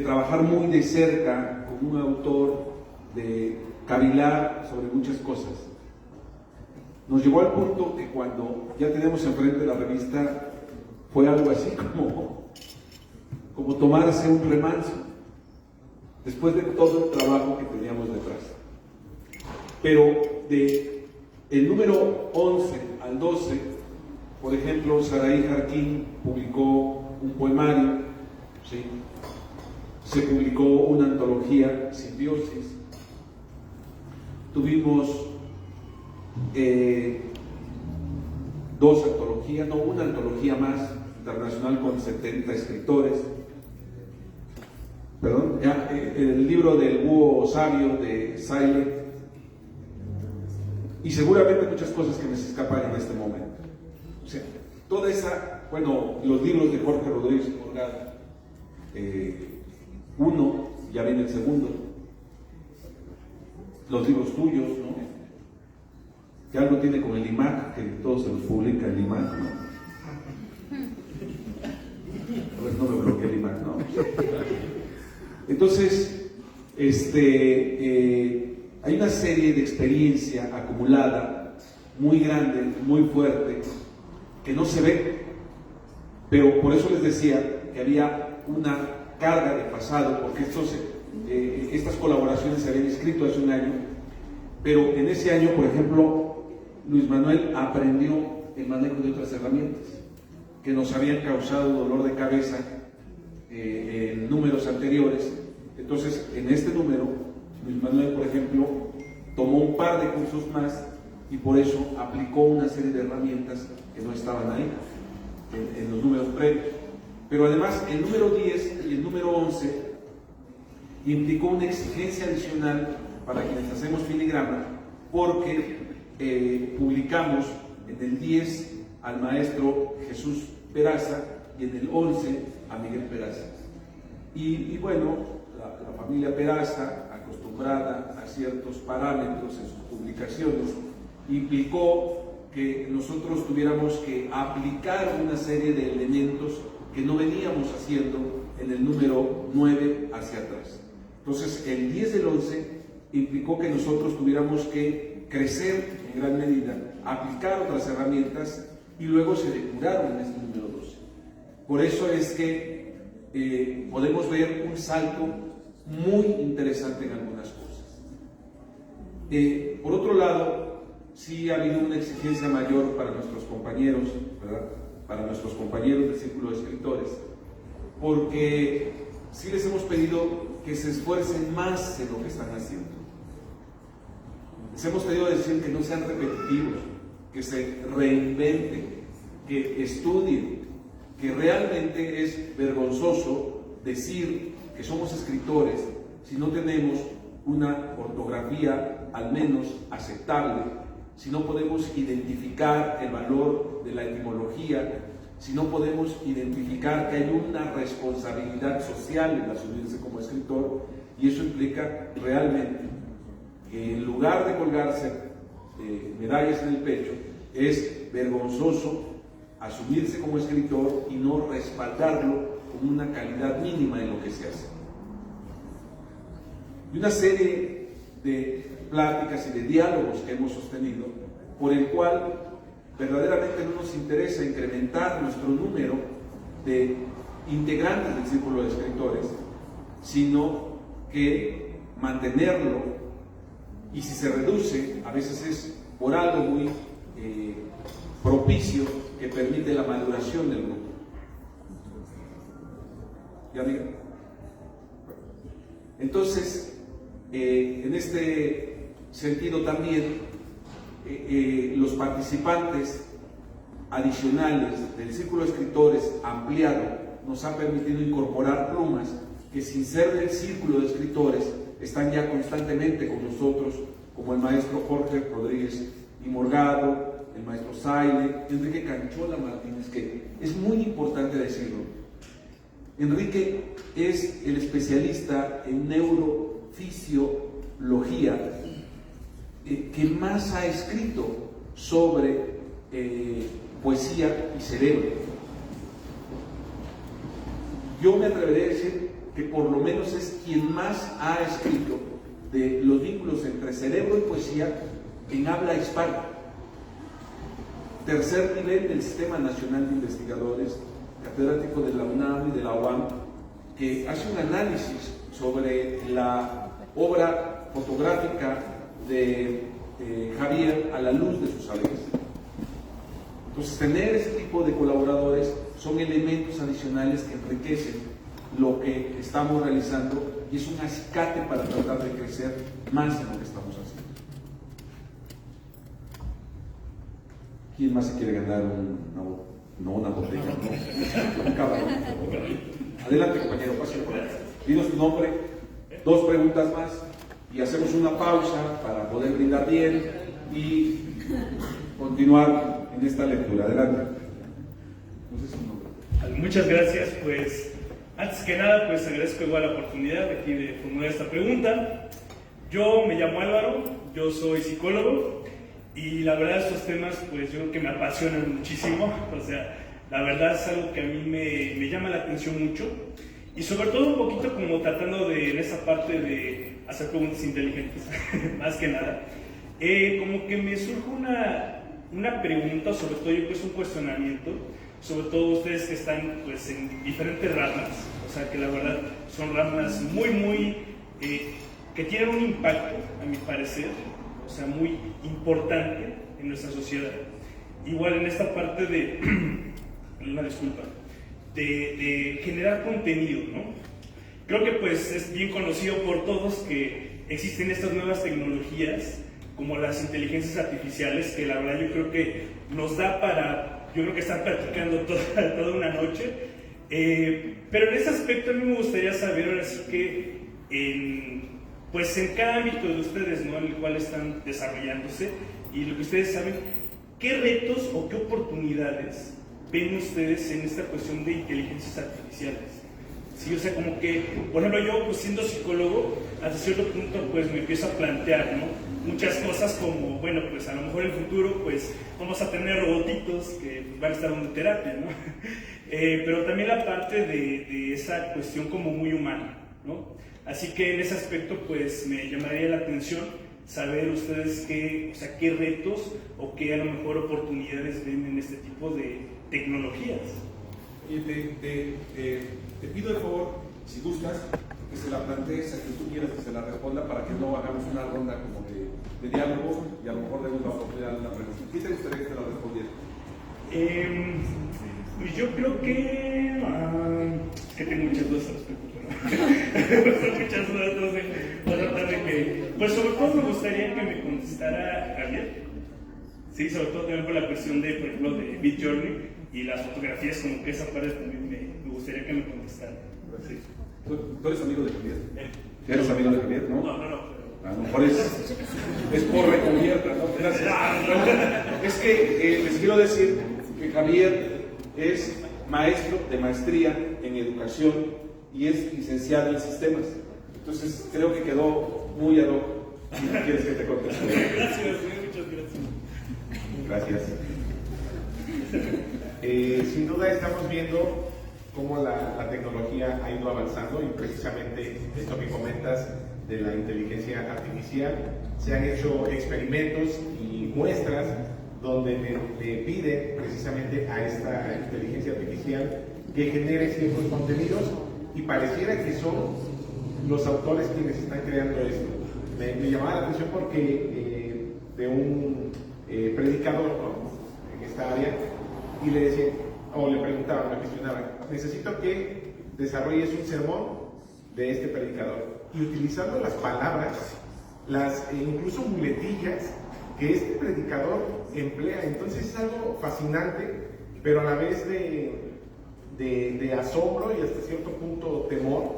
trabajar muy de cerca con un autor, de cavilar sobre muchas cosas, nos llevó al punto que cuando ya tenemos enfrente la revista, fue algo así como tomarse un remanso, después de todo el trabajo que teníamos detrás. Pero de el número 11 al 12, por ejemplo, Saraí Jarquín publicó un poemario, ¿sí? Se publicó una antología, Simbiosis. Tuvimos dos antologías, no, una antología más internacional con 70 escritores. Perdón, el libro del búho sabio de Silent, y seguramente muchas cosas que me se escapan en este momento. O sea, toda esa, bueno, los libros de Jorge Rodríguez Morgado, uno, ya viene el segundo, los libros tuyos, ¿no? Que algo tiene con el IMAC, que todos se los publica el IMAC, ¿no? Pues no me bloqueé el IMAC, ¿no? Entonces, hay una serie de experiencia acumulada muy grande, muy fuerte, que no se ve, pero por eso les decía que había una carga de pasado, porque estas colaboraciones se habían escrito hace un año, pero en ese año, por ejemplo, Luis Manuel aprendió el manejo de otras herramientas que nos habían causado dolor de cabeza en números anteriores. Entonces, en este número, Luis Manuel, por ejemplo, tomó un par de cursos más y por eso aplicó una serie de herramientas que no estaban ahí, en los números previos. Pero además, el número 10 y el número 11 implicó una exigencia adicional para quienes hacemos filigrama, porque publicamos en el 10 al maestro Jesús Peraza y en el 11 a Miguel Peraza. Y bueno, la familia Peraza, acostumbrada a ciertos parámetros en sus publicaciones, implicó que nosotros tuviéramos que aplicar una serie de elementos que no veníamos haciendo en el número 9 hacia atrás. Entonces, el 10 del 11 implicó que nosotros tuviéramos que crecer en gran medida, aplicar otras herramientas y luego se depuraron en este número 12. Por eso es que podemos ver un salto muy interesante en algunas cosas. Por otro lado, sí ha habido una exigencia mayor para nuestros compañeros, ¿verdad? Para nuestros compañeros del Círculo de Escritores, porque sí les hemos pedido que se esfuercen más en lo que están haciendo. Les hemos pedido decir que no sean repetitivos, que se reinventen, que estudien, que realmente es vergonzoso decir que somos escritores si no tenemos una ortografía al menos aceptable, si no podemos identificar el valor de la etimología, si no podemos identificar que hay una responsabilidad social en asumirse como escritor, y eso implica realmente que en lugar de colgarse medallas en el pecho, es vergonzoso asumirse como escritor y no respaldarlo con una calidad mínima en lo que se hace. Y una serie de pláticas y de diálogos que hemos sostenido, por el cual verdaderamente no nos interesa incrementar nuestro número de integrantes del Círculo de Escritores, sino que mantenerlo, y si se reduce, a veces es por algo muy propicio que permite la maduración del grupo. ¿Ya digan? Entonces, en este sentido también, los participantes adicionales del Círculo de Escritores ampliado nos han permitido incorporar plumas que, sin ser del Círculo de Escritores, están ya constantemente con nosotros, como el maestro Jorge Rodríguez y Morgado, el maestro Saile, Enrique Canchola Martínez, que es muy importante decirlo. Enrique es el especialista en neurofisiología que más ha escrito sobre poesía y cerebro. Yo me atreveré a decir que por lo menos es quien más ha escrito de los vínculos entre cerebro y poesía en habla hispana. Tercer nivel del Sistema Nacional de Investigadores, catedrático de la UNAM y de la UAM, que hace un análisis sobre la obra fotográfica de Javier a la luz de sus saberes. Entonces, tener ese tipo de colaboradores son elementos adicionales que enriquecen lo que estamos realizando y es un acicate para tratar de crecer más en lo que estamos haciendo. ¿Quién más se quiere ganar una botella? No, un caballo. Adelante, compañero, pase por ahí. Dinos tu nombre, 2 preguntas más y hacemos una pausa para poder brindar bien y continuar en esta lectura. Adelante. No sé su nombre. Muchas gracias. Pues antes que nada, pues agradezco igual la oportunidad de aquí de formular esta pregunta. Yo me llamo Álvaro, yo soy psicólogo y la verdad estos temas pues yo creo que me apasionan muchísimo. O sea, la verdad es algo que a mí me llama la atención mucho y sobre todo un poquito como tratando de en esa parte de hacer preguntas inteligentes, más que nada. Como que me surge una pregunta, sobre todo yo creo que es un cuestionamiento, sobre todo ustedes que están pues en diferentes ramas, o sea que la verdad son ramas muy, que tienen un impacto, a mi parecer, o sea, muy importante en nuestra sociedad. Igual en esta parte de, una disculpa, de generar contenido, ¿no? Creo que pues es bien conocido por todos que existen estas nuevas tecnologías, como las inteligencias artificiales, que la verdad yo creo que nos da para, yo creo que estar practicando toda una noche, pero en ese aspecto a mí me gustaría saber, ahora sí que, pues en cada ámbito de ustedes, ¿no?, en el cual están desarrollándose, y lo que ustedes saben, ¿qué retos o qué oportunidades ven ustedes en esta cuestión de inteligencias artificiales? Sí, o sea, como que, por ejemplo, yo pues siendo psicólogo, hasta cierto punto pues me empiezo a plantear, ¿no?, muchas cosas como, bueno, pues a lo mejor en el futuro pues vamos a tener robotitos que pues, van a estar dando terapia, ¿no? Pero también la parte de esa cuestión como muy humana, ¿no? Así que en ese aspecto pues me llamaría la atención saber ustedes qué retos o qué a lo mejor oportunidades ven en este tipo de tecnologías. Te pido de favor, si gustas, que se la plantees a quien tú quieras que se la responda para que no hagamos una ronda como de diálogo y a lo mejor demos la oportunidad de una pregunta. ¿Qué te gustaría que te la respondiera? Pues yo creo que tengo muchas dudas al respecto, pero muchas dudas, no sé, voy a tratar de que, pues sobre todo me gustaría que me contestara Javier, sí, sobre todo también por la cuestión de, por ejemplo, de Midjourney y las fotografías, como que esa parte también me gustaría que me contestara. Sí. ¿Tú eres amigo de Javier? ¿Eres amigo de Javier? No. No. A lo mejor es por recubierta, ¿no? Gracias. Es que les quiero decir que Javier es maestro de maestría en educación y es licenciado en sistemas. Entonces creo que quedó muy ad hoc. Si quieres que te conteste. Gracias, muchas gracias. Gracias. Sin duda estamos viendo cómo la tecnología ha ido avanzando y precisamente esto que comentas de la inteligencia artificial, se han hecho experimentos y muestras donde le piden precisamente a esta inteligencia artificial que genere ciertos contenidos y pareciera que son los autores quienes están creando esto. Me llamaba la atención porque de un predicador, ¿no?, en esta área, y le decía, o le preguntaban, me cuestionaban, necesito que desarrolles un sermón de este predicador y utilizando las palabras, incluso muletillas que este predicador emplea. Entonces es algo fascinante, pero a la vez de asombro y hasta cierto punto temor,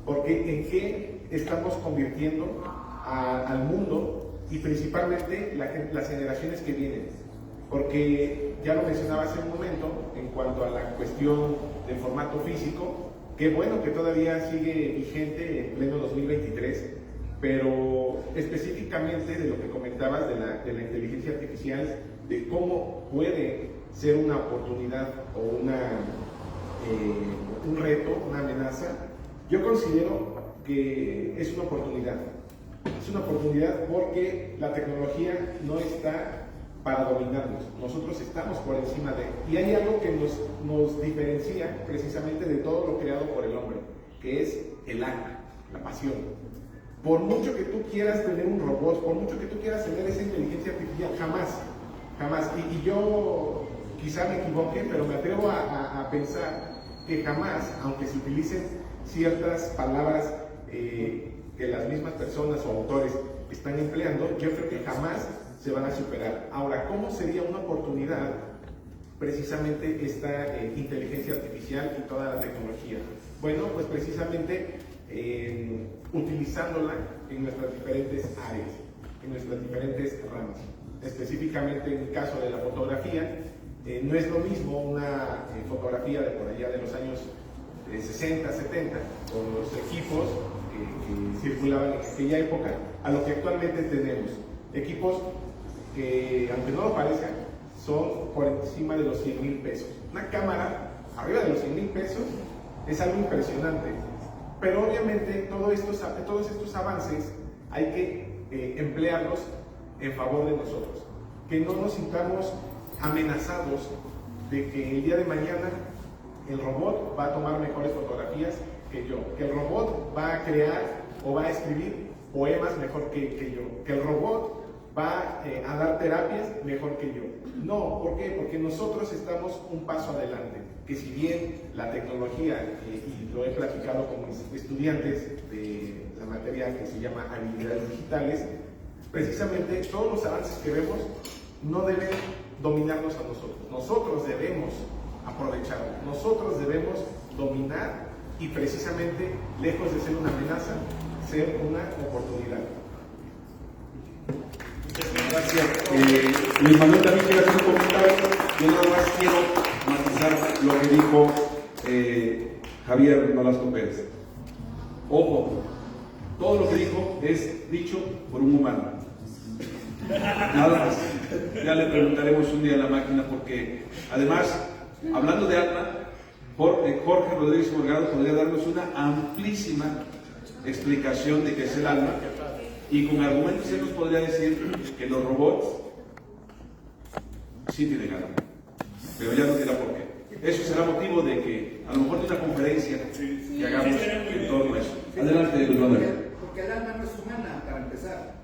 porque en qué estamos convirtiendo al mundo y principalmente las generaciones que vienen. Porque ya lo mencionaba hace un momento en cuanto a la cuestión del formato físico, qué bueno que todavía sigue vigente en pleno 2023, pero específicamente de lo que comentabas de la inteligencia artificial, de cómo puede ser una oportunidad o un reto, una amenaza, yo considero que es una oportunidad. Es una oportunidad porque la tecnología no está para dominarnos, nosotros estamos por encima de, y hay algo que nos diferencia precisamente de todo lo creado por el hombre, que es el alma, la pasión. Por mucho que tú quieras tener un robot, por mucho que tú quieras tener esa inteligencia artificial, jamás, y yo quizá me equivoque, pero me atrevo a pensar que jamás, aunque se utilicen ciertas palabras que las mismas personas o autores están empleando, yo creo que jamás se van a superar. Ahora, ¿cómo sería una oportunidad precisamente esta inteligencia artificial y toda la tecnología? Bueno, pues precisamente utilizándola en nuestras diferentes áreas, en nuestras diferentes ramas. Específicamente en el caso de la fotografía, no es lo mismo una fotografía de por allá de los años 60, 70, con los equipos que circulaban en aquella época, a lo que actualmente tenemos. Equipos que, aunque no lo parezcan, son por encima de los 100,000 pesos. Una cámara arriba de los 100,000 pesos es algo impresionante. Pero obviamente todos estos avances hay que emplearlos en favor de nosotros, que no nos sintamos amenazados de que el día de mañana el robot va a tomar mejores fotografías que yo, que el robot va a crear o va a escribir poemas mejor que yo, que el robot va a dar terapias mejor que yo. No, ¿por qué? Porque nosotros estamos un paso adelante, que si bien la tecnología, y lo he platicado con mis estudiantes de la materia que se llama habilidades digitales, precisamente todos los avances que vemos no deben dominarnos a nosotros. Nosotros debemos aprovecharlo, nosotros debemos dominar y precisamente, lejos de ser una amenaza, ser una oportunidad. Gracias. Luis Manuel también quiere hacer un comentario. Yo nada más quiero matizar lo que dijo Javier Nolasco Pérez. Ojo, todo lo que dijo es dicho por un humano. Nada más. Ya le preguntaremos un día a la máquina porque, además, hablando de alma, Jorge Rodríguez Morgado podría darnos una amplísima explicación de qué es el alma. Y con argumentos él nos podría decir que los robots sí tienen alma, pero ya no dirá por qué. Eso será motivo de que, a lo mejor de una conferencia que hagamos en torno a eso. Adelante, Luis Manuel. Porque el alma no es humana, para empezar.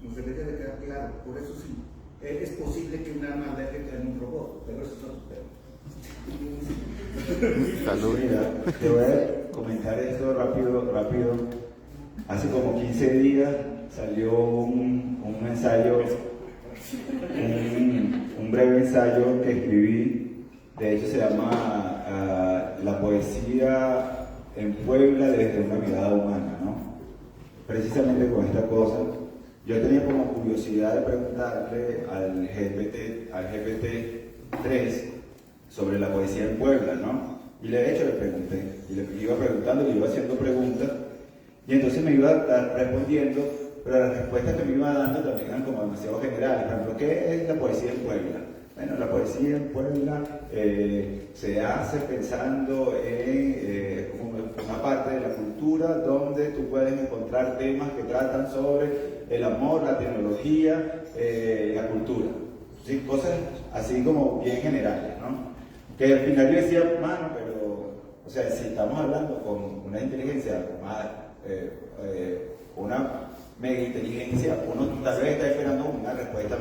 Nos debería de quedar claro. Por eso sí, es posible que un alma deje en un robot, pero eso es otro tema. Salud. Mira, te voy a comentar esto rápido. Hace como 15 días salió un ensayo, un breve ensayo que escribí. De hecho se llama La poesía en Puebla desde una mirada humana, ¿no? Precisamente con esta cosa. Yo tenía como curiosidad de preguntarle al GPT-3 sobre la poesía en Puebla, ¿no? Y de hecho le pregunté, y le iba preguntando, le iba haciendo preguntas. Y entonces me iba respondiendo, pero las respuestas que me iba dando también eran como demasiado generales. Por ejemplo, ¿qué es la poesía en Puebla? Bueno, la poesía en Puebla se hace pensando en una parte de la cultura donde tú puedes encontrar temas que tratan sobre el amor, la tecnología, la cultura. ¿Sí? Cosas así como bien generales, ¿no? Que al final yo decía, mano, pero, o sea, si estamos hablando con una inteligencia más una mega inteligencia, uno tal vez está esperando una respuesta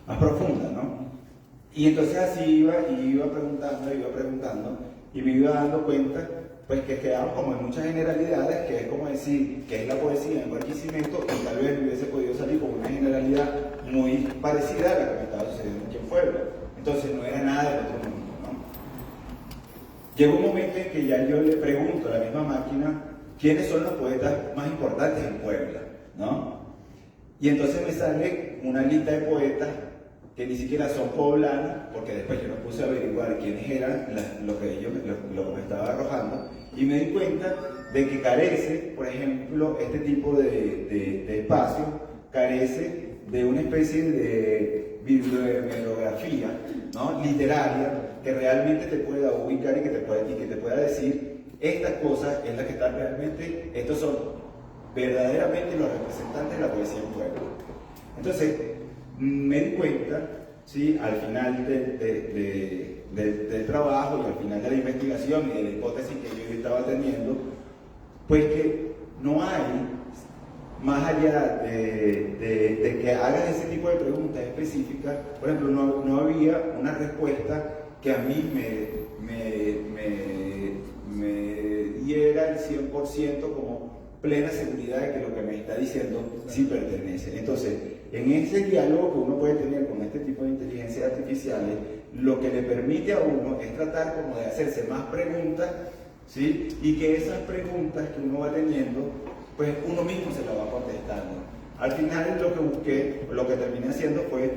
más profunda, ¿no? Y entonces así iba preguntando y me iba dando cuenta pues que quedamos como en muchas generalidades, que es como decir que es la poesía en Barquisimeto, y tal vez me hubiese podido salir con una generalidad muy parecida a la que me estaba sucediendo aquí en Puebla. Entonces no era nada del otro mundo, ¿no? Llegó un momento en que ya yo le pregunto a la misma máquina quiénes son los poetas más importantes en Puebla, ¿no? Y entonces me sale una lista de poetas que ni siquiera son poblanos, porque después yo me puse a averiguar quiénes eran lo que me estaba arrojando, y me di cuenta de que carece, por ejemplo, este tipo de espacio, carece de una especie de bibliografía, ¿no? Literaria, que realmente te pueda ubicar y que te pueda decir estas cosas es la que están realmente, estos son verdaderamente los representantes de la poesía en Puebla. Entonces, me di cuenta, ¿sí? Al final del trabajo y al final de la investigación y de la hipótesis que yo estaba teniendo, pues que no hay, más allá de que hagas ese tipo de preguntas específicas, por ejemplo, no había una respuesta que a mí me diera el 100% como plena seguridad de que lo que me está diciendo sí pertenece. Entonces, en ese diálogo que uno puede tener con este tipo de inteligencias artificiales, lo que le permite a uno es tratar como de hacerse más preguntas, ¿sí? Y que esas preguntas que uno va teniendo, pues uno mismo se las va contestando. Al final lo que busqué, lo que terminé haciendo fue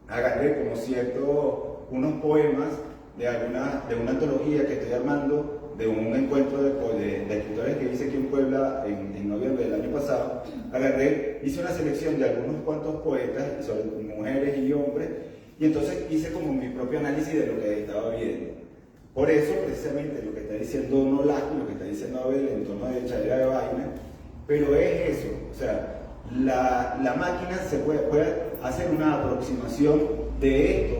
agarré como unos poemas de una antología que estoy armando, de un encuentro de escritores que hice aquí en Puebla en noviembre del año pasado. Hice una selección de algunos cuantos poetas, sobre mujeres y hombres, y entonces hice como mi propio análisis de lo que estaba viendo. Por eso, precisamente, lo que está diciendo Nolasco, lo que está diciendo Abel en torno de echadera de vaina, pero es eso, o sea, la máquina se puede hacer una aproximación de esto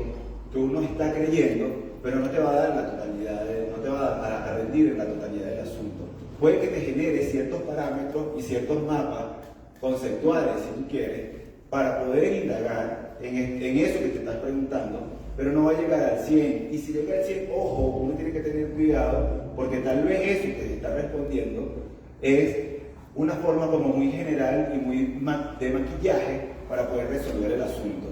que uno está creyendo, pero no te va a dar la totalidad, no te va a rendir en la totalidad del asunto. Puede que te genere ciertos parámetros y ciertos mapas conceptuales, si tú quieres, para poder indagar en eso que te estás preguntando, pero no va a llegar al 100. Y si llega al 100, ojo, uno tiene que tener cuidado, porque tal vez eso que te está respondiendo es una forma como muy general y muy de maquillaje para poder resolver el asunto.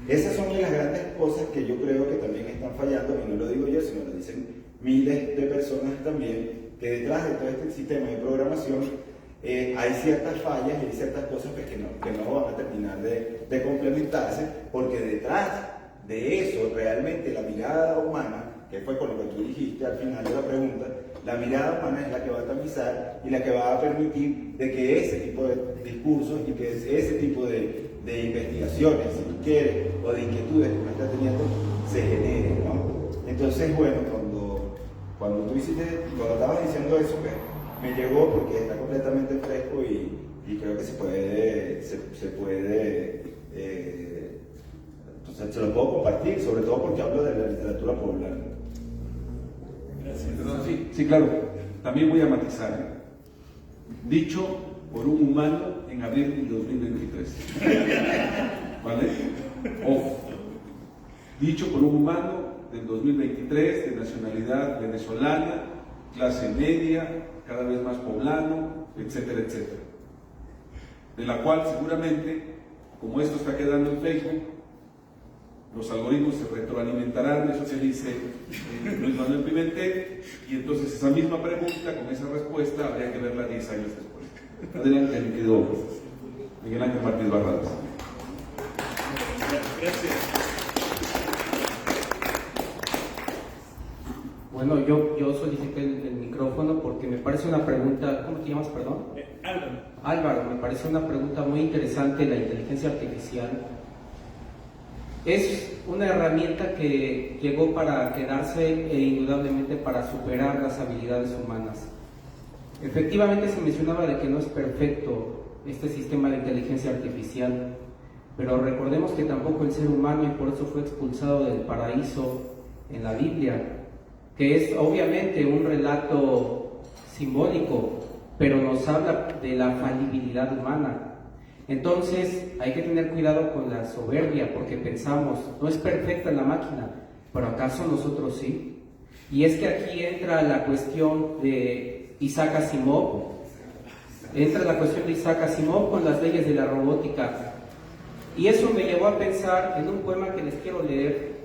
Esas son las grandes cosas que yo creo que también están fallando, y no lo digo yo, sino lo dicen miles de personas también, que detrás de todo este sistema de programación hay ciertas fallas y hay ciertas cosas pues, que no van a terminar de complementarse, porque detrás de eso realmente la mirada humana, que fue con lo que tú dijiste al final de la pregunta, la mirada humana es la que va a tamizar y la que va a permitir de que ese tipo de discursos y que ese tipo de investigaciones, si tú quieres, o de inquietudes que uno está teniendo, se generen, ¿no? Entonces, bueno, cuando estabas diciendo eso, pues, me llegó porque está completamente fresco y creo que se puede entonces se lo puedo compartir, sobre todo porque hablo de la literatura popular. Gracias. Sí, claro. También voy a matizar. Dicho por un humano en abril de 2023. ¿Vale? Ojo. Dicho por un humano del 2023, de nacionalidad venezolana, clase media, cada vez más poblano, etcétera, etcétera. De la cual seguramente, como esto está quedando en Facebook, los algoritmos se retroalimentarán, eso que dice Luis Manuel Pimentel, y entonces esa misma pregunta, con esa respuesta, habría que verla 10 años después. Adelante, mi querido Miguel Ángel Martínez Barradas. Gracias. Bueno, yo solicité el micrófono porque me parece una pregunta, ¿cómo te llamas, perdón? Álvaro. Álvaro, me parece una pregunta muy interesante. La inteligencia artificial es una herramienta que llegó para quedarse e indudablemente para superar las habilidades humanas. Efectivamente se mencionaba de que no es perfecto este sistema de inteligencia artificial, pero recordemos que tampoco el ser humano, y por eso fue expulsado del paraíso en la Biblia, que es obviamente un relato simbólico, pero nos habla de la falibilidad humana. Entonces hay que tener cuidado con la soberbia, porque pensamos, no es perfecta la máquina, pero ¿acaso nosotros sí? Y es que aquí entra la cuestión de Isaac Asimov, con las leyes de la robótica. Y eso me llevó a pensar en un poema que les quiero leer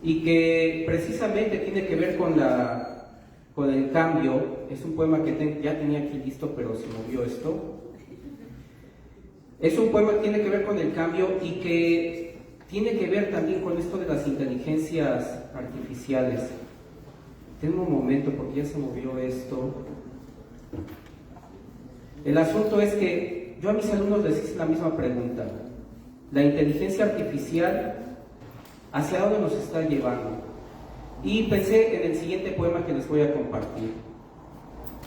y que precisamente tiene que ver con el cambio. Es un poema que ya tenía aquí listo, pero se movió esto. Es un poema que tiene que ver con el cambio y que tiene que ver también con esto de las inteligencias artificiales. Tengo un momento porque ya se movió esto. El asunto es que yo a mis alumnos les hice la misma pregunta. La inteligencia artificial, ¿hacia dónde nos está llevando? Y pensé en el siguiente poema que les voy a compartir.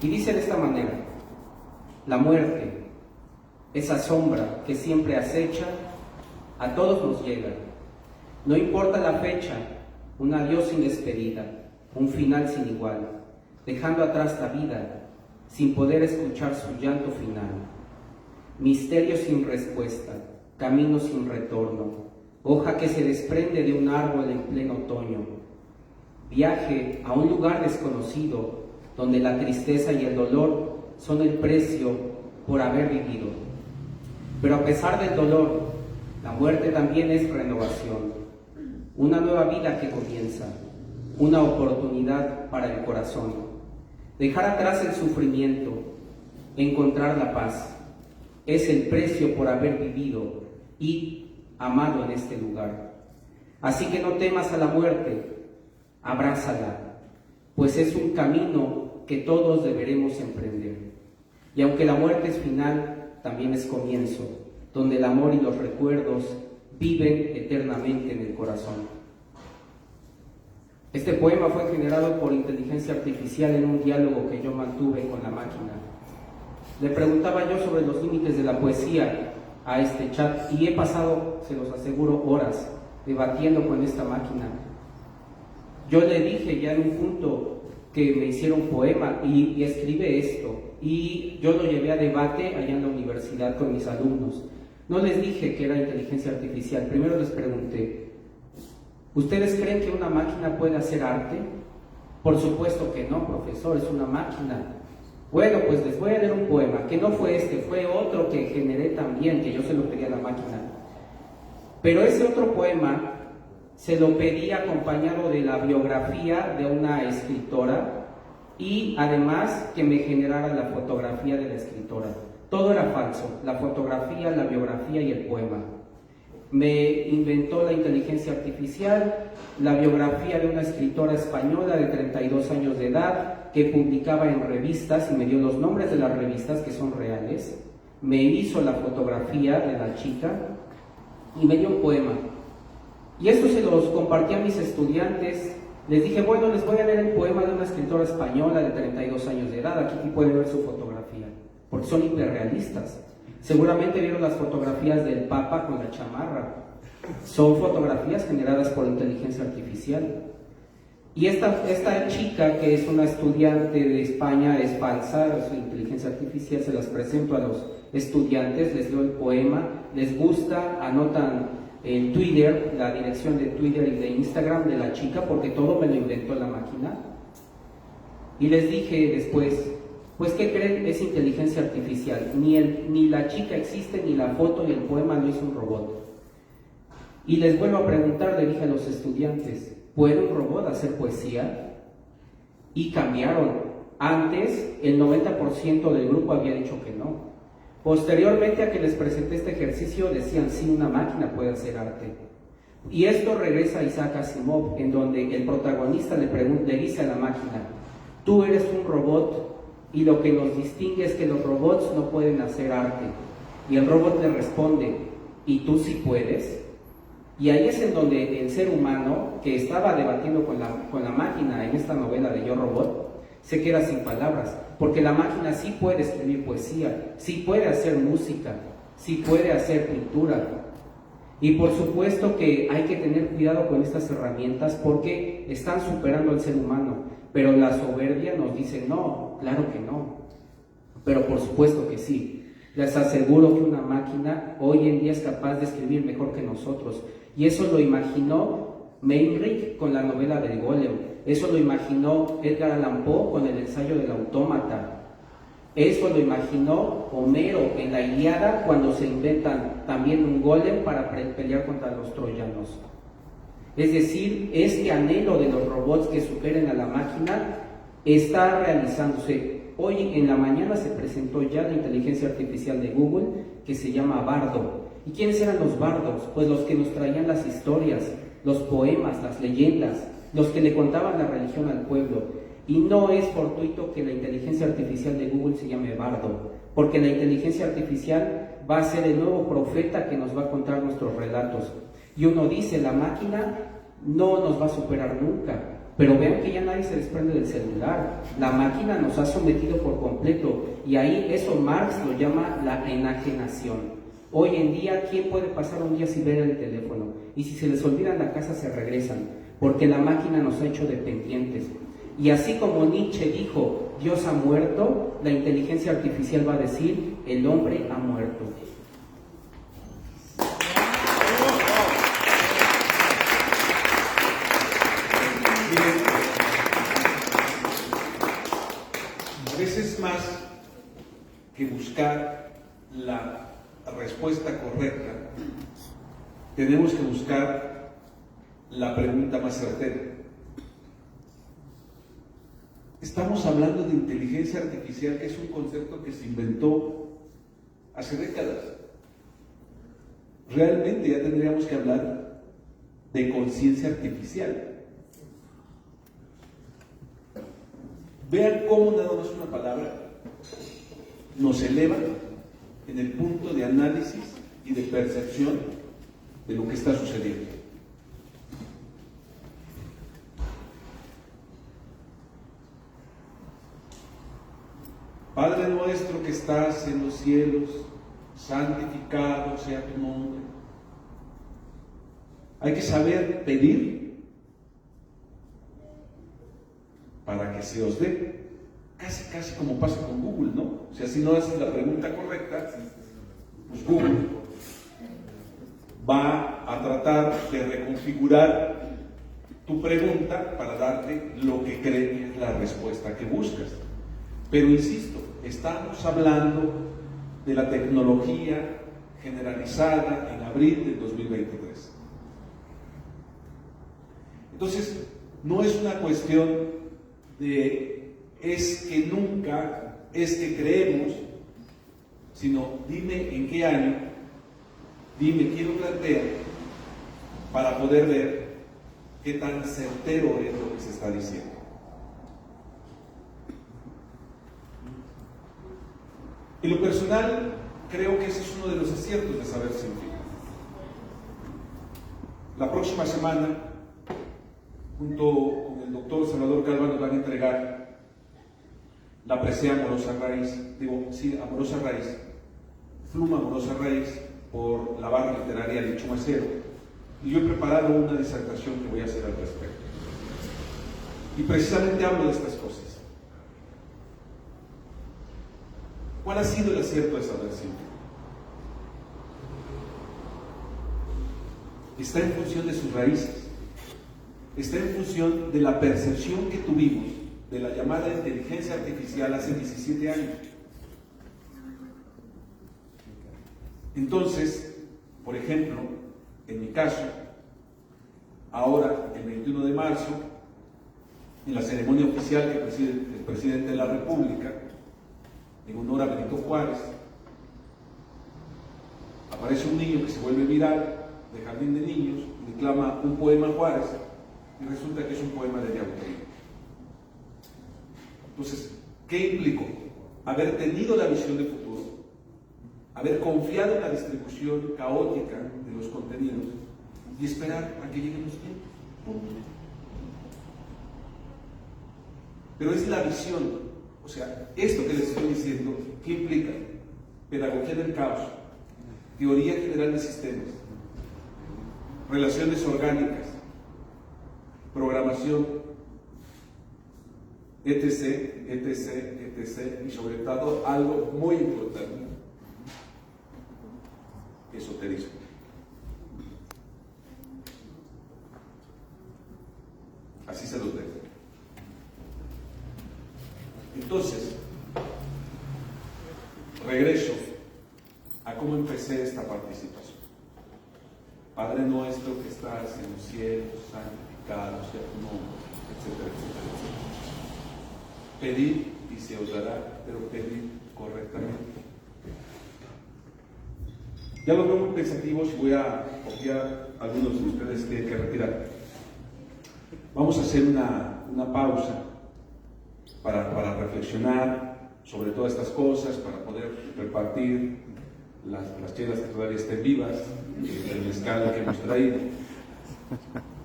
Y dice de esta manera: la muerte, esa sombra que siempre acecha, a todos nos llega. No importa la fecha, un adiós sin despedida, un final sin igual, dejando atrás la vida, sin poder escuchar su llanto final. Misterio sin respuesta, camino sin retorno, hoja que se desprende de un árbol en pleno otoño. Viaje a un lugar desconocido, donde la tristeza y el dolor son el precio por haber vivido. Pero a pesar del dolor, la muerte también es renovación, una nueva vida que comienza, una oportunidad para el corazón. Dejar atrás el sufrimiento, encontrar la paz, es el precio por haber vivido y amado en este lugar. Así que no temas a la muerte, abrázala, pues es un camino que todos deberemos emprender. Y aunque la muerte es final, también es comienzo, donde el amor y los recuerdos viven eternamente en el corazón. Este poema fue generado por inteligencia artificial en un diálogo que yo mantuve con la máquina. Le preguntaba yo sobre los límites de la poesía a este chat y he pasado, se los aseguro, horas debatiendo con esta máquina. Yo le dije ya en un punto que me hiciera un poema y escribe esto, y yo lo llevé a debate allá en la universidad con mis alumnos. No les dije que era inteligencia artificial, primero les pregunté, ¿ustedes creen que una máquina puede hacer arte? Por supuesto que no, profesor, es una máquina. Bueno, pues les voy a leer un poema, que no fue este, fue otro que generé también, que yo se lo pedí a la máquina. Pero ese otro poema se lo pedí acompañado de la biografía de una escritora y además que me generara la fotografía de la escritora. Todo era falso, la fotografía, la biografía y el poema. Me inventó la inteligencia artificial la biografía de una escritora española de 32 años de edad que publicaba en revistas y me dio los nombres de las revistas que son reales. Me hizo la fotografía de la chica y me dio un poema. Y esto se los compartí a mis estudiantes. Les dije, bueno, les voy a leer el poema de una escritora española de 32 años de edad. Aquí pueden ver su fotografía, porque son hiperrealistas. Seguramente vieron las fotografías del Papa con la chamarra. Son fotografías generadas por inteligencia artificial. Y esta chica, que es una estudiante de España, es falsa, es inteligencia artificial. Se las presento a los estudiantes, les leo el poema, les gusta, anotan en Twitter, la dirección de Twitter y de Instagram de la chica, porque todo me lo inventó la máquina. Y les dije después, pues ¿qué creen? Es inteligencia artificial. Ni la chica existe, ni la foto, ni el poema lo hizo un robot. Y les vuelvo a preguntar, le dije a los estudiantes, ¿puede un robot hacer poesía? Y cambiaron. Antes, el 90% del grupo había dicho que no. Posteriormente a que les presenté este ejercicio, decían, sí, una máquina puede hacer arte. Y esto regresa a Isaac Asimov, en donde el protagonista le dice a la máquina, tú eres un robot y lo que nos distingue es que los robots no pueden hacer arte. Y el robot le responde, ¿y tú sí puedes? Y ahí es en donde el ser humano, que estaba debatiendo con la máquina en esta novela de Yo Robot, se queda sin palabras, porque la máquina sí puede escribir poesía, sí puede hacer música, sí puede hacer pintura. Y por supuesto que hay que tener cuidado con estas herramientas porque están superando al ser humano, pero la soberbia nos dice no, claro que no, pero por supuesto que sí. Les aseguro que una máquina hoy en día es capaz de escribir mejor que nosotros, y eso lo imaginó Meinrich con la novela del Golem, eso lo imaginó Edgar Allan Poe con el ensayo del autómata, eso lo imaginó Homero en la Ilíada cuando se inventan también un golem para pelear contra los troyanos. Es decir, este anhelo de los robots que superen a la máquina está realizándose. Hoy en la mañana se presentó ya la inteligencia artificial de Google que se llama Bardo. ¿Y quiénes eran los bardos? Pues los que nos traían las historias, los poemas, las leyendas, los que le contaban la religión al pueblo. Y no es fortuito que la inteligencia artificial de Google se llame Bardo, porque la inteligencia artificial va a ser el nuevo profeta que nos va a contar nuestros relatos. Y uno dice, la máquina no nos va a superar nunca, pero vean que ya nadie se desprende del celular. La máquina nos ha sometido por completo, y ahí eso Marx lo llama la enajenación. Hoy en día, ¿quién puede pasar un día sin ver el teléfono? Y si se les olvida en la casa, se regresan, porque la máquina nos ha hecho dependientes. Y así como Nietzsche dijo, Dios ha muerto, la inteligencia artificial va a decir, el hombre ha muerto. A veces más que buscar la respuesta correcta, tenemos que buscar la pregunta más certera. Estamos hablando de inteligencia artificial, que es un concepto que se inventó hace décadas. Realmente ya tendríamos que hablar de conciencia artificial. Vean cómo nada más una palabra nos eleva en el punto de análisis y de percepción de lo que está sucediendo. Padre nuestro que estás en los cielos, santificado sea tu nombre. Hay que saber pedir para que se os dé. Casi como pasa con Google, ¿no? O sea, si no haces la pregunta correcta, pues Google va a tratar de reconfigurar tu pregunta para darte lo que cree que es la respuesta que buscas. Pero insisto, estamos hablando de la tecnología generalizada en abril del 2023. Entonces, no es una cuestión de es que nunca, es que creemos, sino dime en qué año, dime quién lo plantea, para poder ver qué tan certero es lo que se está diciendo. En lo personal, creo que ese es uno de los aciertos de Saber Sin Fin. La próxima semana, junto con el doctor Salvador Calva, nos van a entregar la presea Amorosa Raíz, Amorosa Raíz, Fluma Amorosa Raíz, por la barra literaria de Chumacero. Y yo he preparado una disertación que voy a hacer al respecto. Y precisamente hablo de estas cosas. ¿Cuál ha sido el acierto de Saber Sin Fin? Está en función de sus raíces, está en función de la percepción que tuvimos de la llamada inteligencia artificial hace 17 años. Entonces, por ejemplo, en mi caso, ahora, el 21 de marzo, en la ceremonia oficial que preside el presidente de la República, en honor a Benito Juárez, aparece un niño que se vuelve viral de Jardín de Niños, declama un poema a Juárez, y resulta que es un poema de Yautreino. Entonces, ¿qué implicó? Haber tenido la visión de futuro, haber confiado en la distribución caótica de los contenidos y esperar a que lleguen los tiempos. Punto. Pero es la visión, o sea, esto que les estoy diciendo, ¿qué implica? Pedagogía del caos, teoría general de sistemas, relaciones orgánicas, programación, etc., etc., etc., y sobre todo algo muy importante, esoterismo. Así se los dejo. Entonces, regreso a cómo empecé esta participación. Padre nuestro que estás en los cielos, santificado sea tu nombre, etcétera, etcétera, etcétera. Pedid y se os dará, pero pedid correctamente. Ya los veo muy pensativos y voy a obviar a algunos de ustedes que hay que retirar. Vamos a hacer una pausa para reflexionar sobre todas estas cosas, para poder repartir las chelas que todavía estén vivas, el mezcal que hemos traído.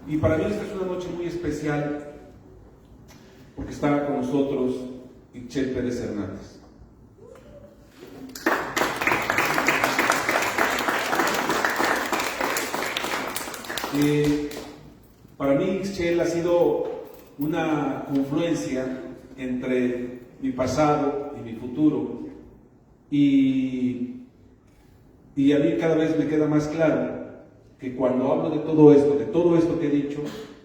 Y para mí esta es una noche muy especial porque está con nosotros Ixchel Pérez Hernández. Para mí Ixchel ha sido una confluencia entre mi pasado y mi futuro, y a mí cada vez me queda más claro que cuando hablo de todo esto que he dicho,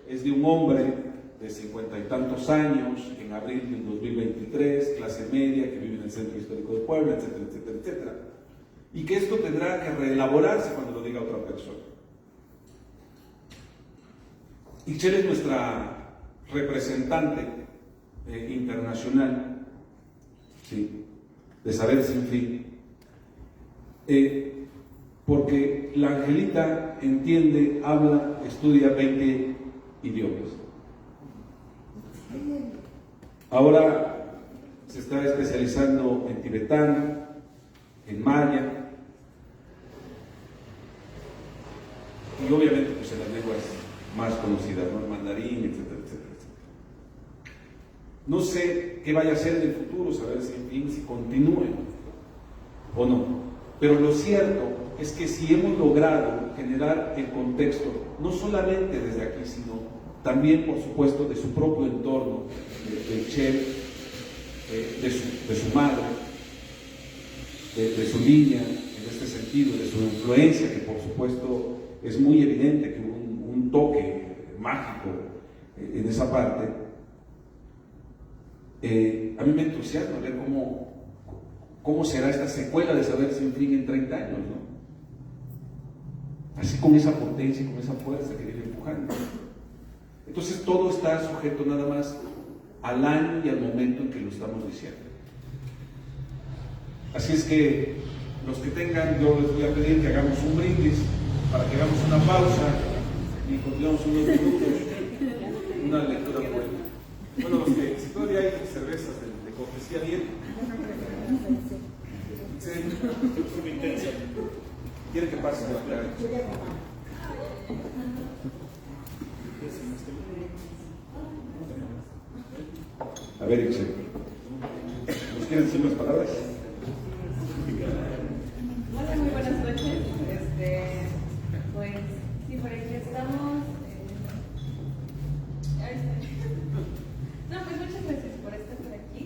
es de un hombre de 50 y tantos años, en abril del 2023, clase media, que vive en el Centro Histórico de Puebla, etcétera, etcétera, etcétera, y que esto tendrá que reelaborarse cuando lo diga otra persona. Ixchel es nuestra representante internacional, ¿sí?, de Saber Sin Fin, porque la Angelita entiende, habla, estudia 20 idiomas. Ahora se está especializando en tibetano, en maya, y obviamente pues en las lenguas más conocidas, ¿no?, el mandarín, etcétera, etcétera, etcétera. No sé qué vaya a ser en el futuro, saber si, en fin, si continúe o no. Pero lo cierto es que si hemos logrado generar el contexto, no solamente desde aquí, sino también, por supuesto, de su propio entorno, del chef, de su madre, de su línea, en este sentido, de su influencia, que por supuesto es muy evidente que hubo un toque mágico en esa parte. A mí me entusiasma ver cómo será esta secuela de Saber Sin Fin en 30 años, ¿no? Así con esa potencia y con esa fuerza que viene empujando. Entonces todo está sujeto nada más al año y al momento en que lo estamos diciendo. Así es que los que tengan, yo les voy a pedir que hagamos un brindis para que hagamos una pausa y continuamos unos minutos, una lectura poética. Bueno, los que, si todavía hay cervezas de cortesía, bien. Sí. ¿Quieren que pase por acá? A ver, Ixel, ¿nos quieren decir unas palabras? Hola, muy buenas noches. Pues sí, por aquí estamos. No, pues muchas gracias por estar por aquí.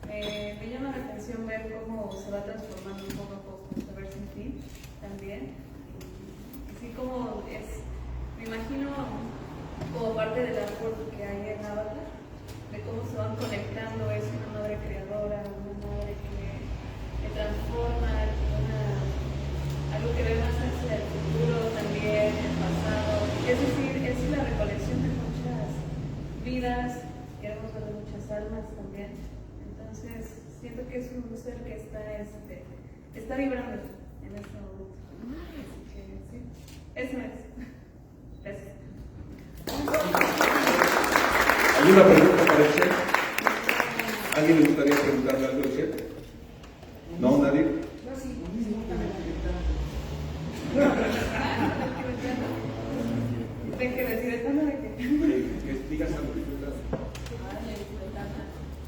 Me llama la atención ver cómo se va transformando poco a poco Saber Sin Fin también. Así como me imagino como parte del aporte que hay en Avatar, de cómo se van conectando, es una madre creadora, una madre que transforma, algo que ve más hacia el futuro también, el pasado. Es decir, es la recolección de muchas vidas, queremos ver de muchas almas también. Entonces, siento que es un ser que está vibrando en este momento. Así que sí, eso es. Gracias. ¿Alguna pregunta para el chef? ¿Alguien le gustaría preguntarle algo al chef? ¿No? ¿Nadie? Yo sí, Tengo que decir esto, ¿no? Que digas algo.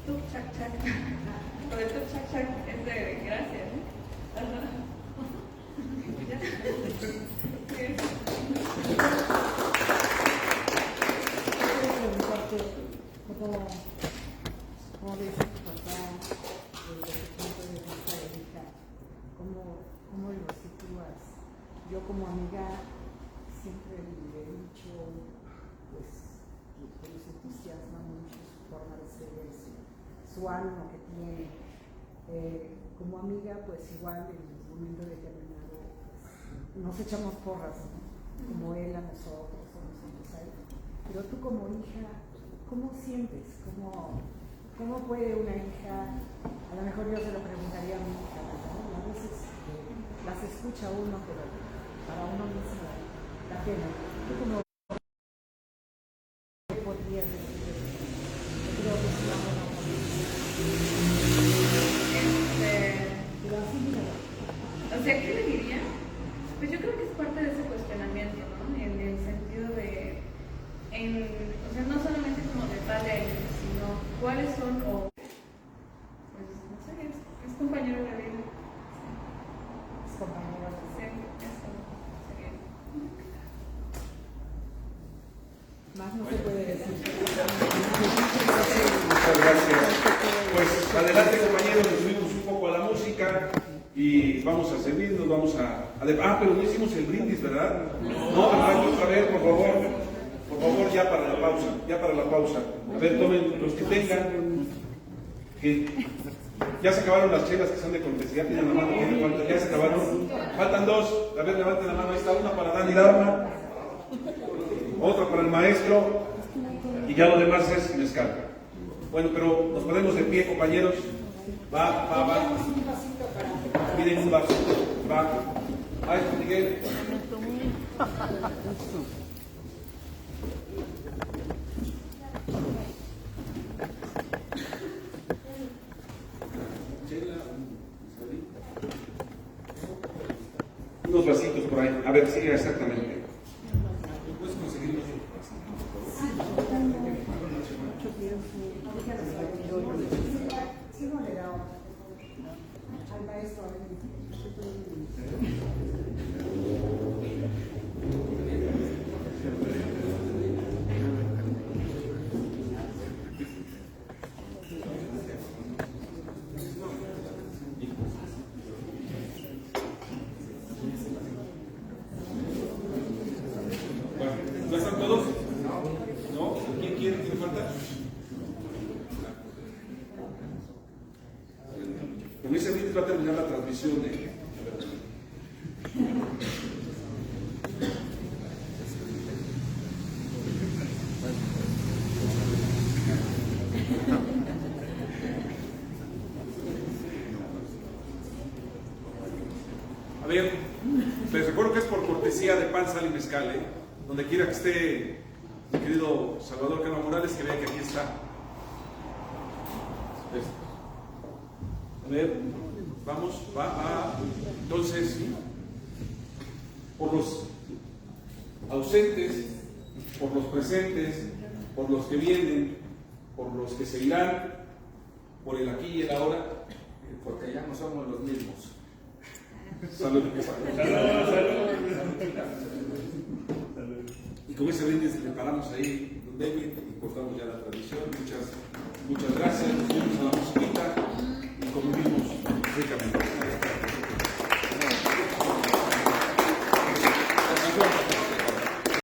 Tuk chac chac. Lo de tuk chac chac es de gracias, ¿no? ¿Ya? preguntarte cómo ves a tu papá desde tu punto de vista de hija, cómo lo sitúas. Yo como amiga siempre le he dicho pues que nos entusiasma mucho su forma de ser, su ánimo que tiene. Como amiga pues igual en un momento determinado pues, nos echamos porras, ¿no? Como él a nosotros o nosotros a él. Pero tú como hija, ¿cómo sientes? ¿Cómo puede una hija? A lo mejor yo se lo preguntaría a mi hija, ¿no? A veces las escucha uno, pero para uno mismo da pena. ¿Tú cómo podrías decir eso? Yo creo que es una buena pero así mira. O sea, ¿qué le diría? Pues yo creo que es parte de ese cuestionamiento, ¿no? En el sentido de, o sea, no solamente como de padre, sino cuáles son, o pues no sé, es compañero de la vida. Es compañera de Sí, eso sería. más no se puede decir. Muchas gracias. Pues adelante, compañeros, nos subimos un poco a la música y vamos a servirnos, vamos a pero no hicimos el brindis, ¿verdad? No, otra vez, por favor, ya para la pausa. A ver, tomen los que tengan, que ya se acabaron las chelas que son de cortesía, tienen la mano, ya se acabaron, faltan dos, a ver, levanten la mano, ahí está una para Dani Dharma, otra para el maestro, y ya lo demás es mezcal. Bueno, pero nos ponemos de pie, compañeros. Va. Miren un vaso. Va. Ay, Miguel. Unos vasitos por ahí. A ver, sigue exactamente. ¿Puedes conseguirnos un vasito, por favor? quieren que me falta? Con ese brindis va a terminar la transmisión. A ver, les recuerdo que es por cortesía de Pan, Sal y Mezcal, donde quiera que esté mi querido Salvador Cano Morales, que vea que aquí está. A ver, vamos, va. Entonces, por los ausentes, por los presentes, por los que vienen, por los que se irán, por el aquí y el ahora, Porque ya no somos los mismos. salud. Y con ese brindis le paramos ahí, don David, y cortamos ya la transmisión. Muchas gracias, nos vemos a la musiquita y convivimos ricamente.